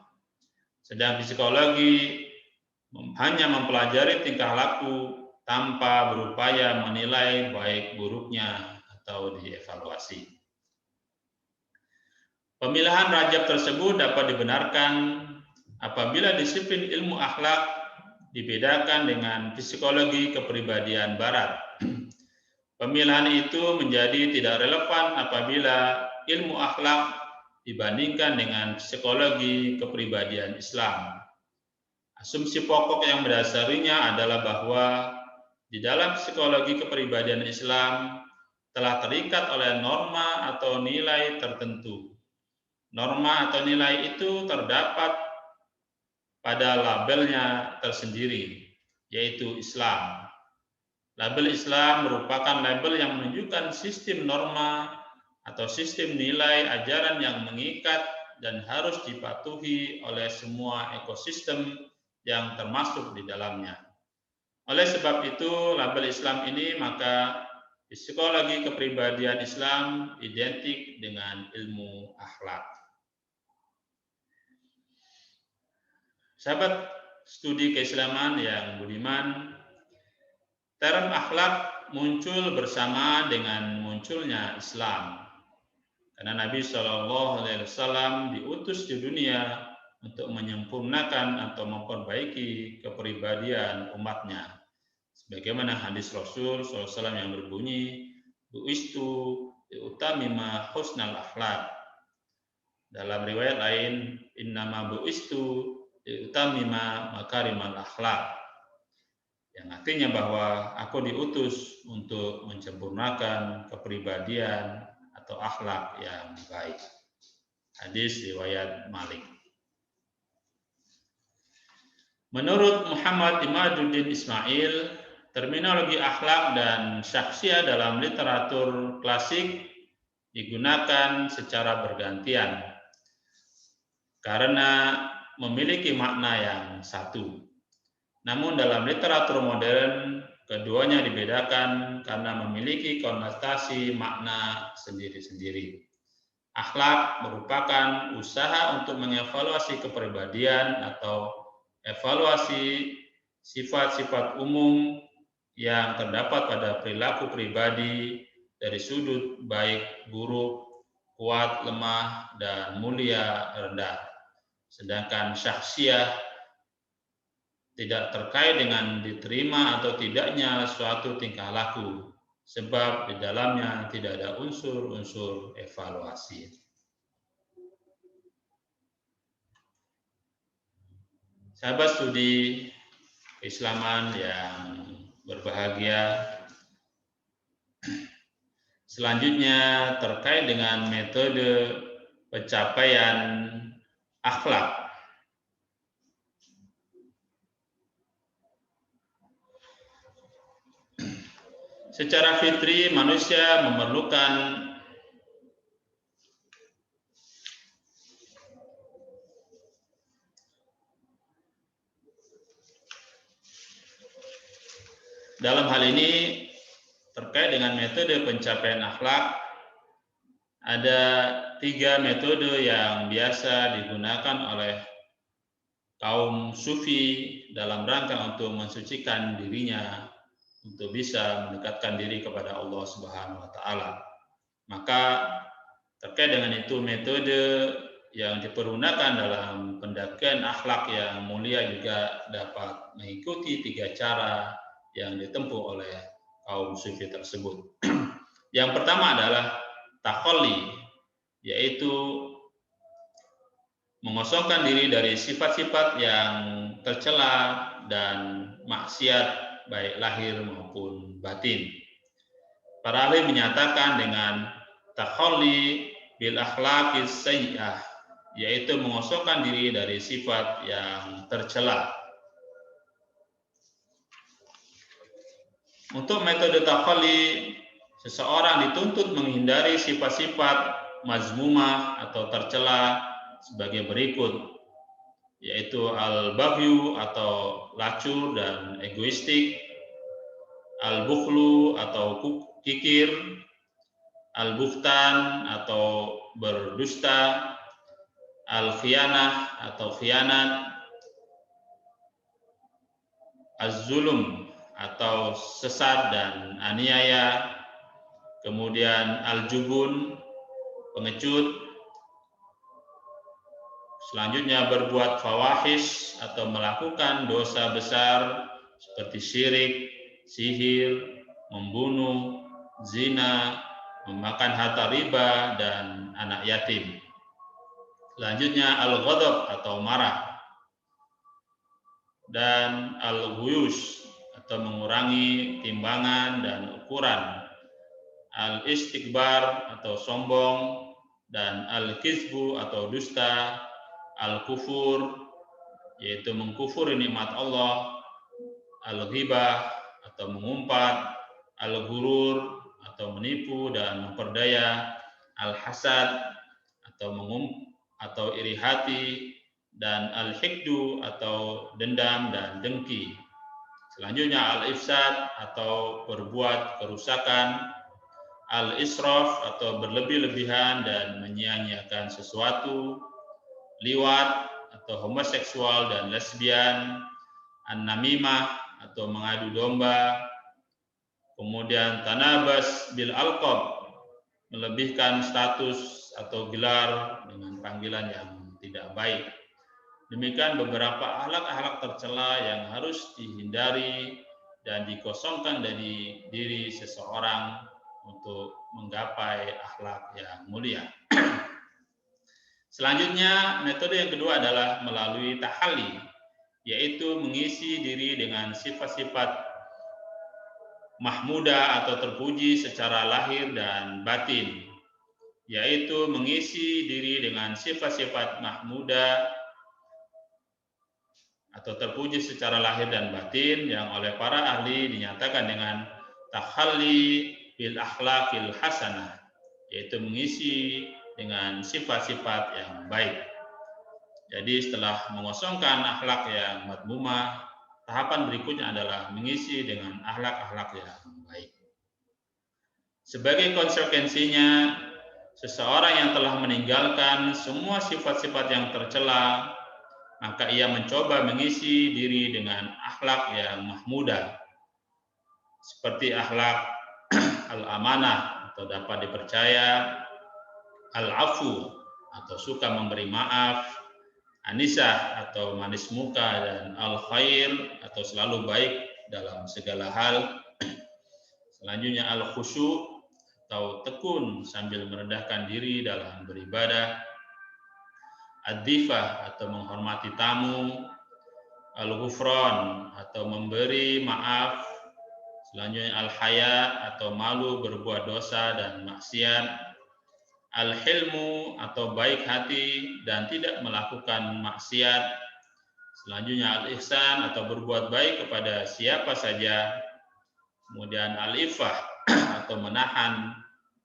Sedang psikologi hanya mempelajari tingkah laku tanpa berupaya menilai baik buruknya atau dievaluasi. Pemilihan Rajab tersebut dapat dibenarkan apabila disiplin ilmu akhlak dibedakan dengan psikologi kepribadian barat. Pemilihan itu menjadi tidak relevan apabila ilmu akhlak dibandingkan dengan psikologi kepribadian Islam. Asumsi pokok yang mendasarinya adalah bahwa di dalam psikologi kepribadian Islam telah terikat oleh norma atau nilai tertentu. Norma atau nilai itu terdapat pada labelnya tersendiri, yaitu Islam. Label Islam merupakan label yang menunjukkan sistem norma atau sistem nilai ajaran yang mengikat dan harus dipatuhi oleh semua ekosistem yang termasuk di dalamnya. Oleh sebab itu, label Islam ini maka psikologi kepribadian Islam identik dengan ilmu akhlak. Sahabat studi keislaman yang budiman, term akhlak muncul bersama dengan munculnya Islam. Karena Nabi SAW diutus di dunia untuk menyempurnakan atau memperbaiki kepribadian umatnya. Sebagaimana hadis Rasul SAW yang berbunyi, "Bu'istu liutamima husnal akhlak." Dalam riwayat lain, "Innama bu'istu liutamima makarimal akhlak." Yang artinya bahwa aku diutus untuk menyempurnakan kepribadian atau akhlak yang baik. Hadis riwayat Malik. Menurut Muhammad Imaduddin Ismail, terminologi akhlak dan syakhsiyah dalam literatur klasik digunakan secara bergantian karena memiliki makna yang satu. Namun dalam literatur modern, keduanya dibedakan karena memiliki konotasi makna sendiri-sendiri. Akhlak merupakan usaha untuk mengevaluasi kepribadian atau evaluasi sifat-sifat umum yang terdapat pada perilaku pribadi dari sudut baik, buruk, kuat, lemah, dan mulia, rendah. Sedangkan syakhsiyah tidak terkait dengan diterima atau tidaknya suatu tingkah laku, sebab di dalamnya tidak ada unsur-unsur evaluasi. Sahabat studi keislaman yang berbahagia, selanjutnya terkait dengan metode pencapaian akhlak. Secara fitri manusia memerlukan dalam hal ini terkait dengan metode pencapaian akhlak, ada 3 metode yang biasa digunakan oleh kaum sufi dalam rangka untuk mensucikan dirinya, untuk bisa mendekatkan diri kepada Allah Subhanahu wa taala. Maka terkait dengan itu metode yang dipergunakan dalam pendakian akhlak yang mulia juga dapat mengikuti 3 cara yang ditempuh oleh kaum sufi tersebut. Yang pertama adalah takhalli, yaitu mengosongkan diri dari sifat-sifat yang tercela dan maksiat baik lahir maupun batin. Para ahli menyatakan dengan takhalli bil akhlaqis sayyi'ah, yaitu mengosongkan diri dari sifat yang tercela. Untuk metode takhalli, seseorang dituntut menghindari sifat-sifat mazmumah atau tercela sebagai berikut, yaitu al-baghyu atau lacur dan egoistik, al-bukhlu atau kikir, al-buhtan atau berdusta, al-khiyanah atau khianat, az-zulm atau sesat dan aniaya, kemudian al-jubun, pengecut, selanjutnya berbuat fawahish atau melakukan dosa besar seperti syirik, sihir, membunuh, zina, memakan harta riba, dan anak yatim. Selanjutnya al-ghadab atau marah, dan al-ghuyus atau mengurangi timbangan dan ukuran, al-istikbar atau sombong, dan al-kizbu atau dusta, al-kufur yaitu mengkufuri nikmat Allah, al-ghibah atau mengumpat, al-ghurur atau menipu dan memperdaya, al-hasad atau iri hati, dan al-hikdu atau dendam dan dengki. Selanjutnya al-ifsad atau berbuat kerusakan, al-israf atau berlebih-lebihan dan menyia-nyiakan sesuatu, liwat atau homoseksual dan lesbian, an-namimah atau mengadu domba, kemudian tanabas bil alqab, melebihkan status atau gelar dengan panggilan yang tidak baik. Demikian beberapa akhlak-akhlak tercela yang harus dihindari dan dikosongkan dari diri seseorang untuk menggapai akhlak yang mulia. Selanjutnya, metode yang kedua adalah melalui tahalli, yaitu mengisi diri dengan sifat-sifat mahmudah atau terpuji secara lahir dan batin, yaitu mengisi diri dengan sifat-sifat mahmudah atau terpuji secara lahir dan batin yang oleh para ahli dinyatakan dengan tahalli bil akhlaqil hasanah, yaitu mengisi dengan sifat-sifat yang baik. Jadi setelah mengosongkan akhlak yang madmumah, tahapan berikutnya adalah mengisi dengan akhlak-akhlak yang baik. Sebagai konsekuensinya, seseorang yang telah meninggalkan semua sifat-sifat yang tercela, maka ia mencoba mengisi diri dengan akhlak yang mahmudah, seperti akhlak al-amanah atau dapat dipercaya, al-afu atau suka memberi maaf, anisah atau manis muka, dan al-khair atau selalu baik dalam segala hal. Selanjutnya al-khusyu atau tekun sambil merendahkan diri dalam beribadah, ad-difah atau menghormati tamu, al-ghufran atau memberi maaf, selanjutnya al-haya atau malu berbuat dosa dan maksiat, al-hilmu atau baik hati dan tidak melakukan maksiat. Selanjutnya al-ihsan atau berbuat baik kepada siapa saja. Kemudian al-iffah atau menahan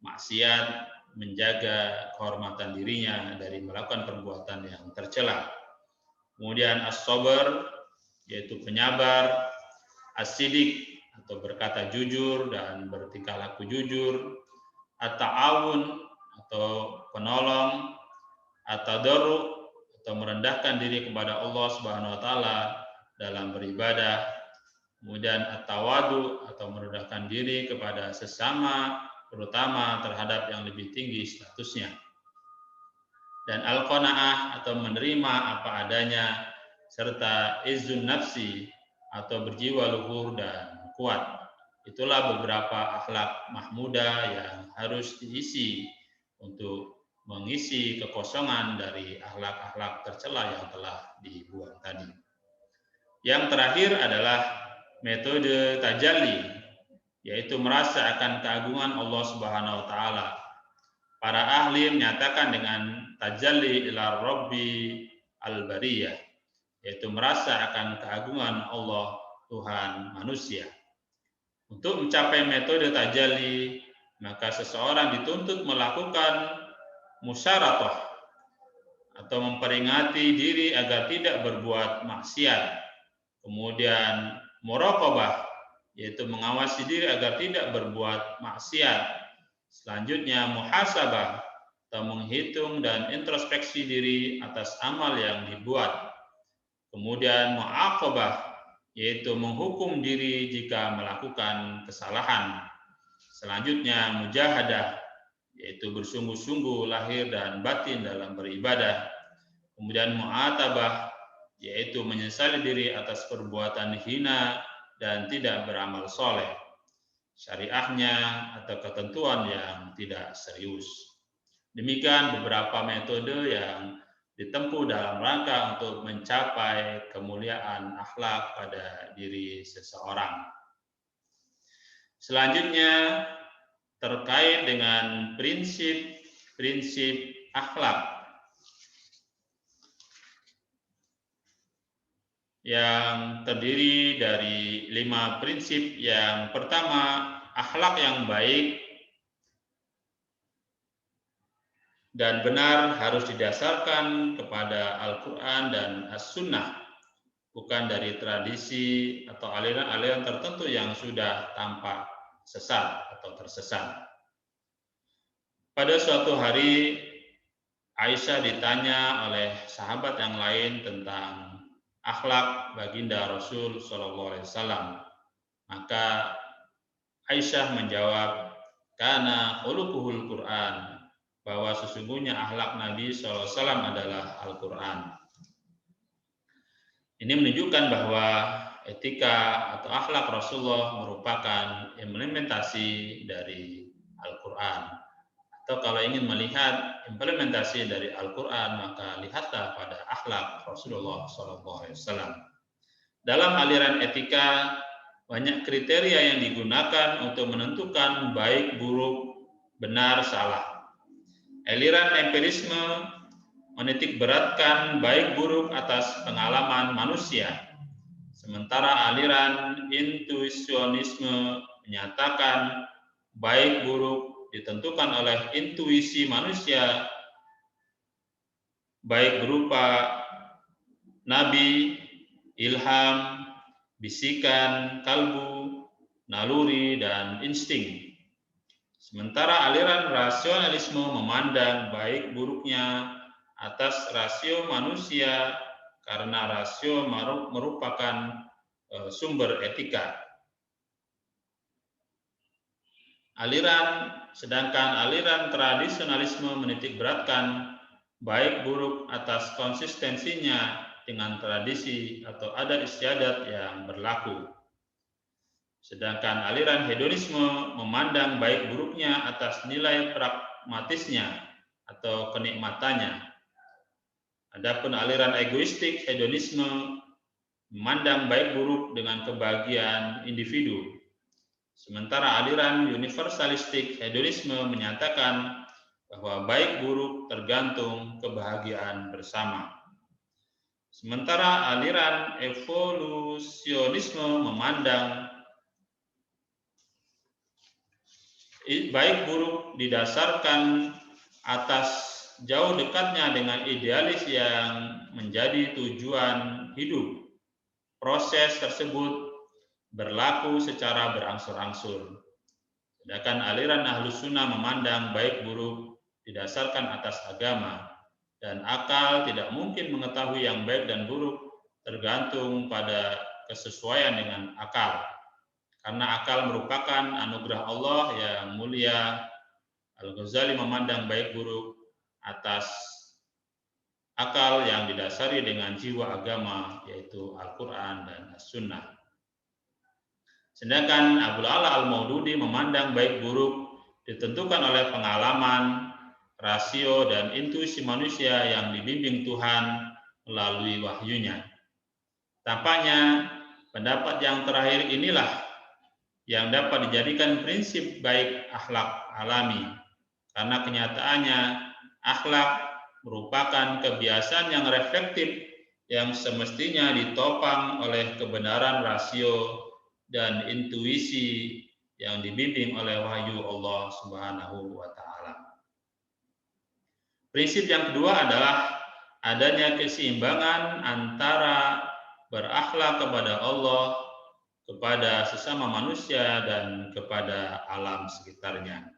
maksiat, menjaga kehormatan dirinya dari melakukan perbuatan yang tercela. Kemudian as-sabar yaitu penyabar, as-sidik atau berkata jujur dan bertingkah laku jujur, at-ta'awun atau penolong, at-tadarru atau merendahkan diri kepada Allah Subhanahu wa taala dalam beribadah, kemudian at-tawadu atau merendahkan diri kepada sesama, terutama terhadap yang lebih tinggi statusnya, dan al-qanaah atau menerima apa adanya, serta izzun nafsi atau berjiwa luhur dan kuat. Itulah beberapa akhlak mahmudah yang harus diisi untuk mengisi kekosongan dari akhlak-akhlak tercela yang telah dibuat tadi. Yang terakhir adalah metode tajalli, yaitu merasa akan keagungan Allah Subhanahu wa taala. Para ahli menyatakan dengan tajalli ila rabbi al-bariyah, yaitu merasa akan keagungan Allah Tuhan manusia. Untuk mencapai metode tajalli, maka seseorang dituntut melakukan musyaratah atau memperingati diri agar tidak berbuat maksiat. Kemudian muraqabah, yaitu mengawasi diri agar tidak berbuat maksiat. Selanjutnya muhasabah atau menghitung dan introspeksi diri atas amal yang dibuat. Kemudian mu'aqabah, yaitu menghukum diri jika melakukan kesalahan. Selanjutnya mujahadah, yaitu bersungguh-sungguh lahir dan batin dalam beribadah. Kemudian mu'atabah, yaitu menyesali diri atas perbuatan hina dan tidak beramal soleh, syariahnya atau ketentuan yang tidak serius. Demikian beberapa metode yang ditempuh dalam rangka untuk mencapai kemuliaan akhlak pada diri seseorang. Selanjutnya terkait dengan prinsip-prinsip akhlak yang terdiri dari 5 prinsip. Yang pertama, akhlak yang baik dan benar harus didasarkan kepada Al-Quran dan As-Sunnah, bukan dari tradisi atau aliran-aliran tertentu yang sudah tampak sesat atau tersesat. Pada suatu hari, Aisyah ditanya oleh sahabat yang lain tentang akhlak baginda Rasul SAW. Maka Aisyah menjawab, "Kana khuluquhul Quran," bahwa sesungguhnya akhlak Nabi SAW adalah Al-Quran. Ini menunjukkan bahwa etika atau akhlak Rasulullah merupakan implementasi dari Al-Quran. Atau kalau ingin melihat implementasi dari Al-Quran, maka lihatlah pada akhlak Rasulullah SAW. Dalam aliran etika, banyak kriteria yang digunakan untuk menentukan baik, buruk, benar, salah. Aliran empirisme menitik beratkan baik buruk atas pengalaman manusia, sementara aliran intuisionisme menyatakan baik buruk ditentukan oleh intuisi manusia, baik berupa nabi, ilham, bisikan kalbu, naluri, dan insting. Sementara aliran rasionalisme memandang baik buruknya atas rasio manusia karena rasio merupakan sumber etika. Sedangkan aliran tradisionalisme menitik beratkan baik buruk atas konsistensinya dengan tradisi atau adat istiadat yang berlaku. Sedangkan aliran hedonisme memandang baik buruknya atas nilai pragmatisnya atau kenikmatannya. Adapun aliran egoistik hedonisme memandang baik buruk dengan kebahagiaan individu. Sementara aliran universalistik hedonisme menyatakan bahwa baik buruk tergantung kebahagiaan bersama. Sementara aliran evolusionisme memandang baik buruk didasarkan atas jauh dekatnya dengan idealis yang menjadi tujuan hidup. Proses tersebut berlaku secara berangsur-angsur. Sedangkan aliran Ahlus Sunnah memandang baik buruk didasarkan atas agama, dan akal tidak mungkin mengetahui yang baik dan buruk tergantung pada kesesuaian dengan akal. Karena akal merupakan anugerah Allah yang mulia, Al-Ghazali memandang baik buruk atas akal yang didasari dengan jiwa agama, yaitu Al-Quran dan As-Sunnah. Sedangkan Abul Ala Al-Maududi memandang baik buruk ditentukan oleh pengalaman, rasio, dan intuisi manusia yang dibimbing Tuhan melalui wahyunya. Tampaknya pendapat yang terakhir inilah yang dapat dijadikan prinsip baik akhlak alami, karena kenyataannya akhlak merupakan kebiasaan yang reflektif yang semestinya ditopang oleh kebenaran rasio dan intuisi yang dibimbing oleh wahyu Allah Subhanahu wa taala. Prinsip yang kedua adalah adanya keseimbangan antara berakhlak kepada Allah, kepada sesama manusia, dan kepada alam sekitarnya.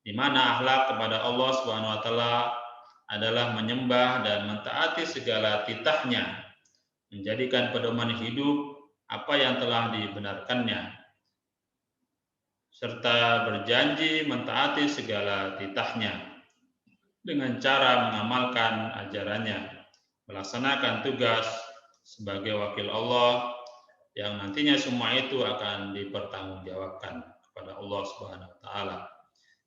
Di mana akhlak kepada Allah Subhanahu wa taala adalah menyembah dan mentaati segala titahnya, menjadikan pedoman hidup apa yang telah dibenarkannya, serta berjanji mentaati segala titahnya dengan cara mengamalkan ajarannya, melaksanakan tugas sebagai wakil Allah yang nantinya semua itu akan dipertanggungjawabkan kepada Allah Subhanahu wa taala,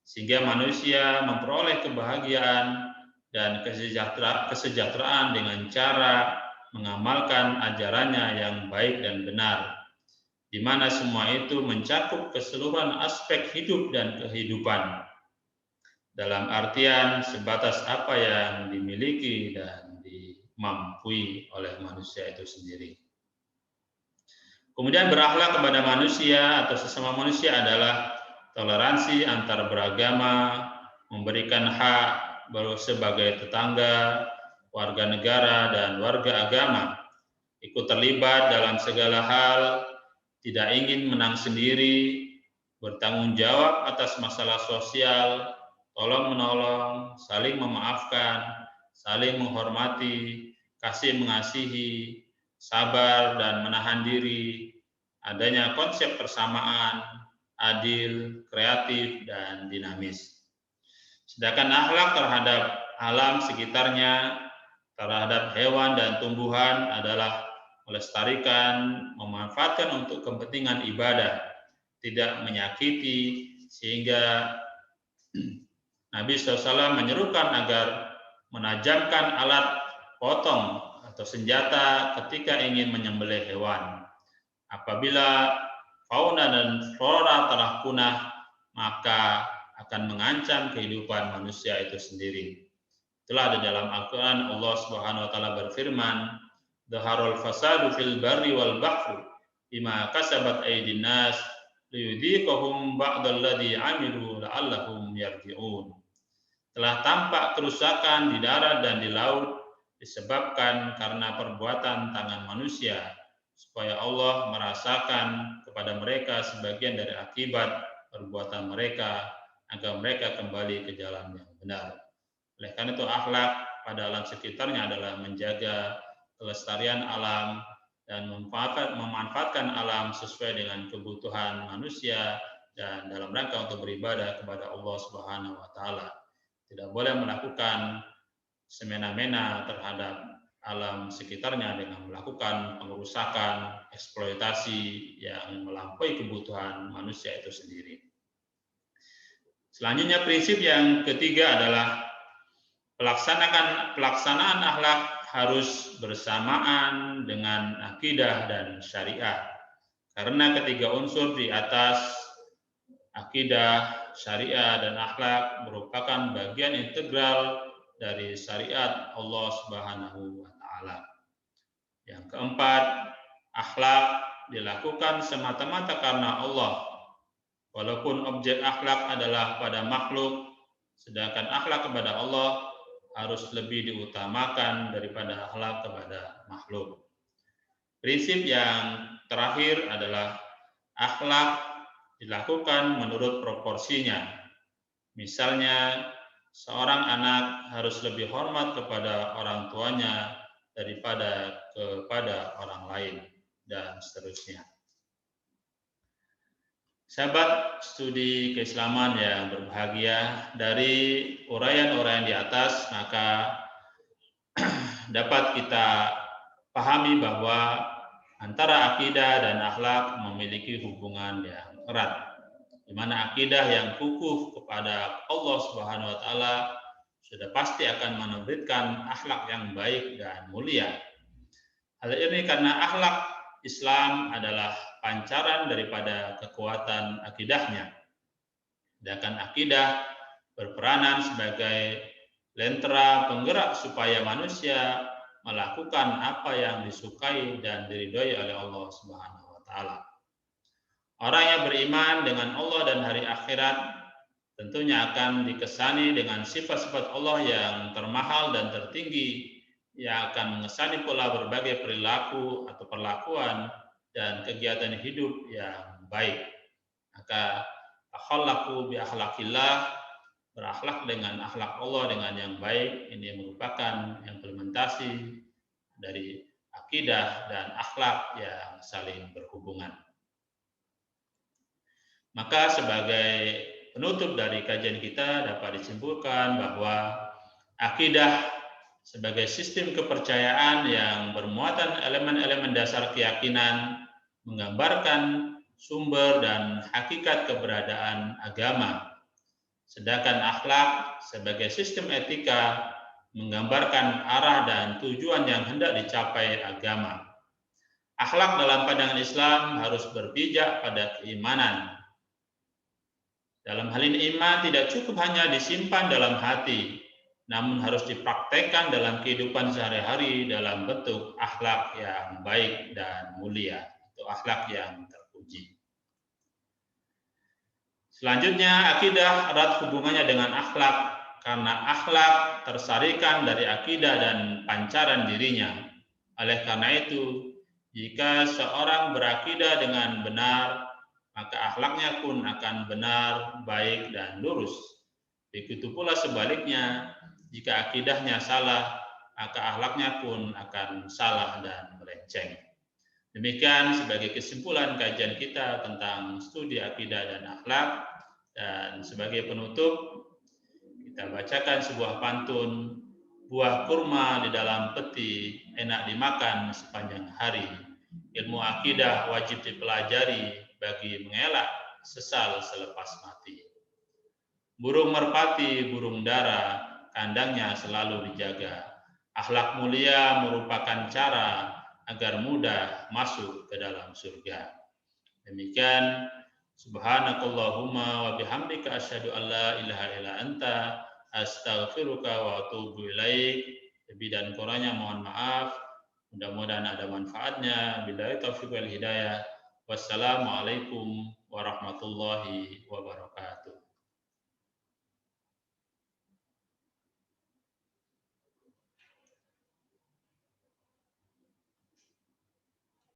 sehingga manusia memperoleh kebahagiaan dan kesejahteraan dengan cara mengamalkan ajarannya yang baik dan benar, di mana semua itu mencakup keseluruhan aspek hidup dan kehidupan, dalam artian sebatas apa yang dimiliki dan dimampui oleh manusia itu sendiri. Kemudian berakhlak kepada manusia atau sesama manusia adalah toleransi antar beragama, memberikan hak sebagai tetangga, warga negara, dan warga agama, ikut terlibat dalam segala hal, tidak ingin menang sendiri, bertanggung jawab atas masalah sosial, tolong-menolong, saling memaafkan, saling menghormati, kasih mengasihi, sabar dan menahan diri, adanya konsep persamaan, adil, kreatif, dan dinamis. Sedangkan akhlak terhadap alam sekitarnya, terhadap hewan dan tumbuhan adalah melestarikan, memanfaatkan untuk kepentingan ibadah, tidak menyakiti, sehingga Nabi SAW menyerukan agar menajamkan alat potong atau senjata ketika ingin menyembelih hewan. Apabila fauna dan flora telah punah, maka akan mengancam kehidupan manusia itu sendiri. Itulah di dalam Al-Quran Allah Subhanahu wa taala berfirman, "Dhaharul fasadu fil barri wal bahri bima kasabat aydin nas liyudhiqahum ba'dalladzi 'amilu la'allahum yarji'un." Telah tampak kerusakan di darat dan di laut disebabkan karena perbuatan tangan manusia, supaya Allah merasakan kepada mereka sebagian dari akibat perbuatan mereka, agar mereka kembali ke jalan yang benar. Oleh karena itu akhlak pada alam sekitarnya adalah menjaga kelestarian alam dan memanfaatkan alam sesuai dengan kebutuhan manusia dan dalam rangka untuk beribadah kepada Allah Subhanahu wa taala. Tidak boleh melakukan semena-mena terhadap alam sekitarnya dengan melakukan pengerusakan, eksploitasi yang melampaui kebutuhan manusia itu sendiri. Selanjutnya prinsip yang ketiga adalah pelaksanaan akhlak harus bersamaan dengan akidah dan syariah. Karena ketiga unsur di atas Akidah, syariat, dan akhlak merupakan bagian integral dari syariat Allah Subhanahu wa taala. Yang keempat, akhlak dilakukan semata-mata karena Allah. Walaupun objek akhlak adalah pada makhluk, sedangkan akhlak kepada Allah harus lebih diutamakan daripada akhlak kepada makhluk. Prinsip yang terakhir adalah akhlak dilakukan menurut proporsinya. Misalnya, seorang anak harus lebih hormat kepada orang tuanya daripada kepada orang lain, dan seterusnya. Sahabat studi keislaman yang berbahagia, dari uraian-uraian di atas, maka dapat kita pahami bahwa antara akidah dan akhlak memiliki hubungan yang erat, di mana akidah yang kukuh kepada Allah Subhanahu wa taala sudah pasti akan menerbitkan akhlak yang baik dan mulia. Hal ini karena akhlak Islam adalah pancaran daripada kekuatan akidahnya. Sedangkan akidah berperanan sebagai lentera penggerak supaya manusia melakukan apa yang disukai dan diridhoi oleh Allah Subhanahu wa taala. Orang yang beriman dengan Allah dan hari akhirat tentunya akan dikesani dengan sifat-sifat Allah yang termahal dan tertinggi, yang akan mengesani pula berbagai perilaku atau perlakuan dan kegiatan hidup yang baik. Maka akhlaqu bi akhlaqillah, berakhlak dengan akhlak Allah dengan yang baik, ini merupakan implementasi dari akidah dan akhlak yang saling berhubungan. Maka sebagai penutup dari kajian kita dapat disimpulkan bahwa akidah sebagai sistem kepercayaan yang bermuatan elemen-elemen dasar keyakinan menggambarkan sumber dan hakikat keberadaan agama. Sedangkan akhlak sebagai sistem etika menggambarkan arah dan tujuan yang hendak dicapai agama. Akhlak dalam pandangan Islam harus berpijak pada keimanan. Dalam hal ini iman tidak cukup hanya disimpan dalam hati, namun harus dipraktekkan dalam kehidupan sehari-hari dalam bentuk akhlak yang baik dan mulia, atau akhlak yang terpuji. Selanjutnya, akidah erat hubungannya dengan akhlak, karena akhlak tersarikan dari akidah dan pancaran dirinya. Oleh karena itu, jika seorang berakidah dengan benar, maka akhlaknya pun akan benar, baik, dan lurus. Begitu pula sebaliknya, jika akidahnya salah, maka akhlaknya pun akan salah dan melenceng. Demikian sebagai kesimpulan kajian kita tentang studi akidah dan akhlak. Dan sebagai penutup, kita bacakan sebuah pantun, buah kurma di dalam peti enak dimakan sepanjang hari. Ilmu akidah wajib dipelajari bagi mengelak sesal selepas mati. Burung merpati, burung dara, kandangnya selalu dijaga. Akhlak mulia merupakan cara agar mudah masuk ke dalam surga. Demikian, subhanakallahumma wa bihamdika asyhadu an la ilaha illa anta astaghfiruka wa atubu ilaik. Lebih dan kurangnya mohon maaf. Mudah-mudahan ada manfaatnya. Billahi taufiq wal hidayah. Wassalamualaikum warahmatullahi wabarakatuh.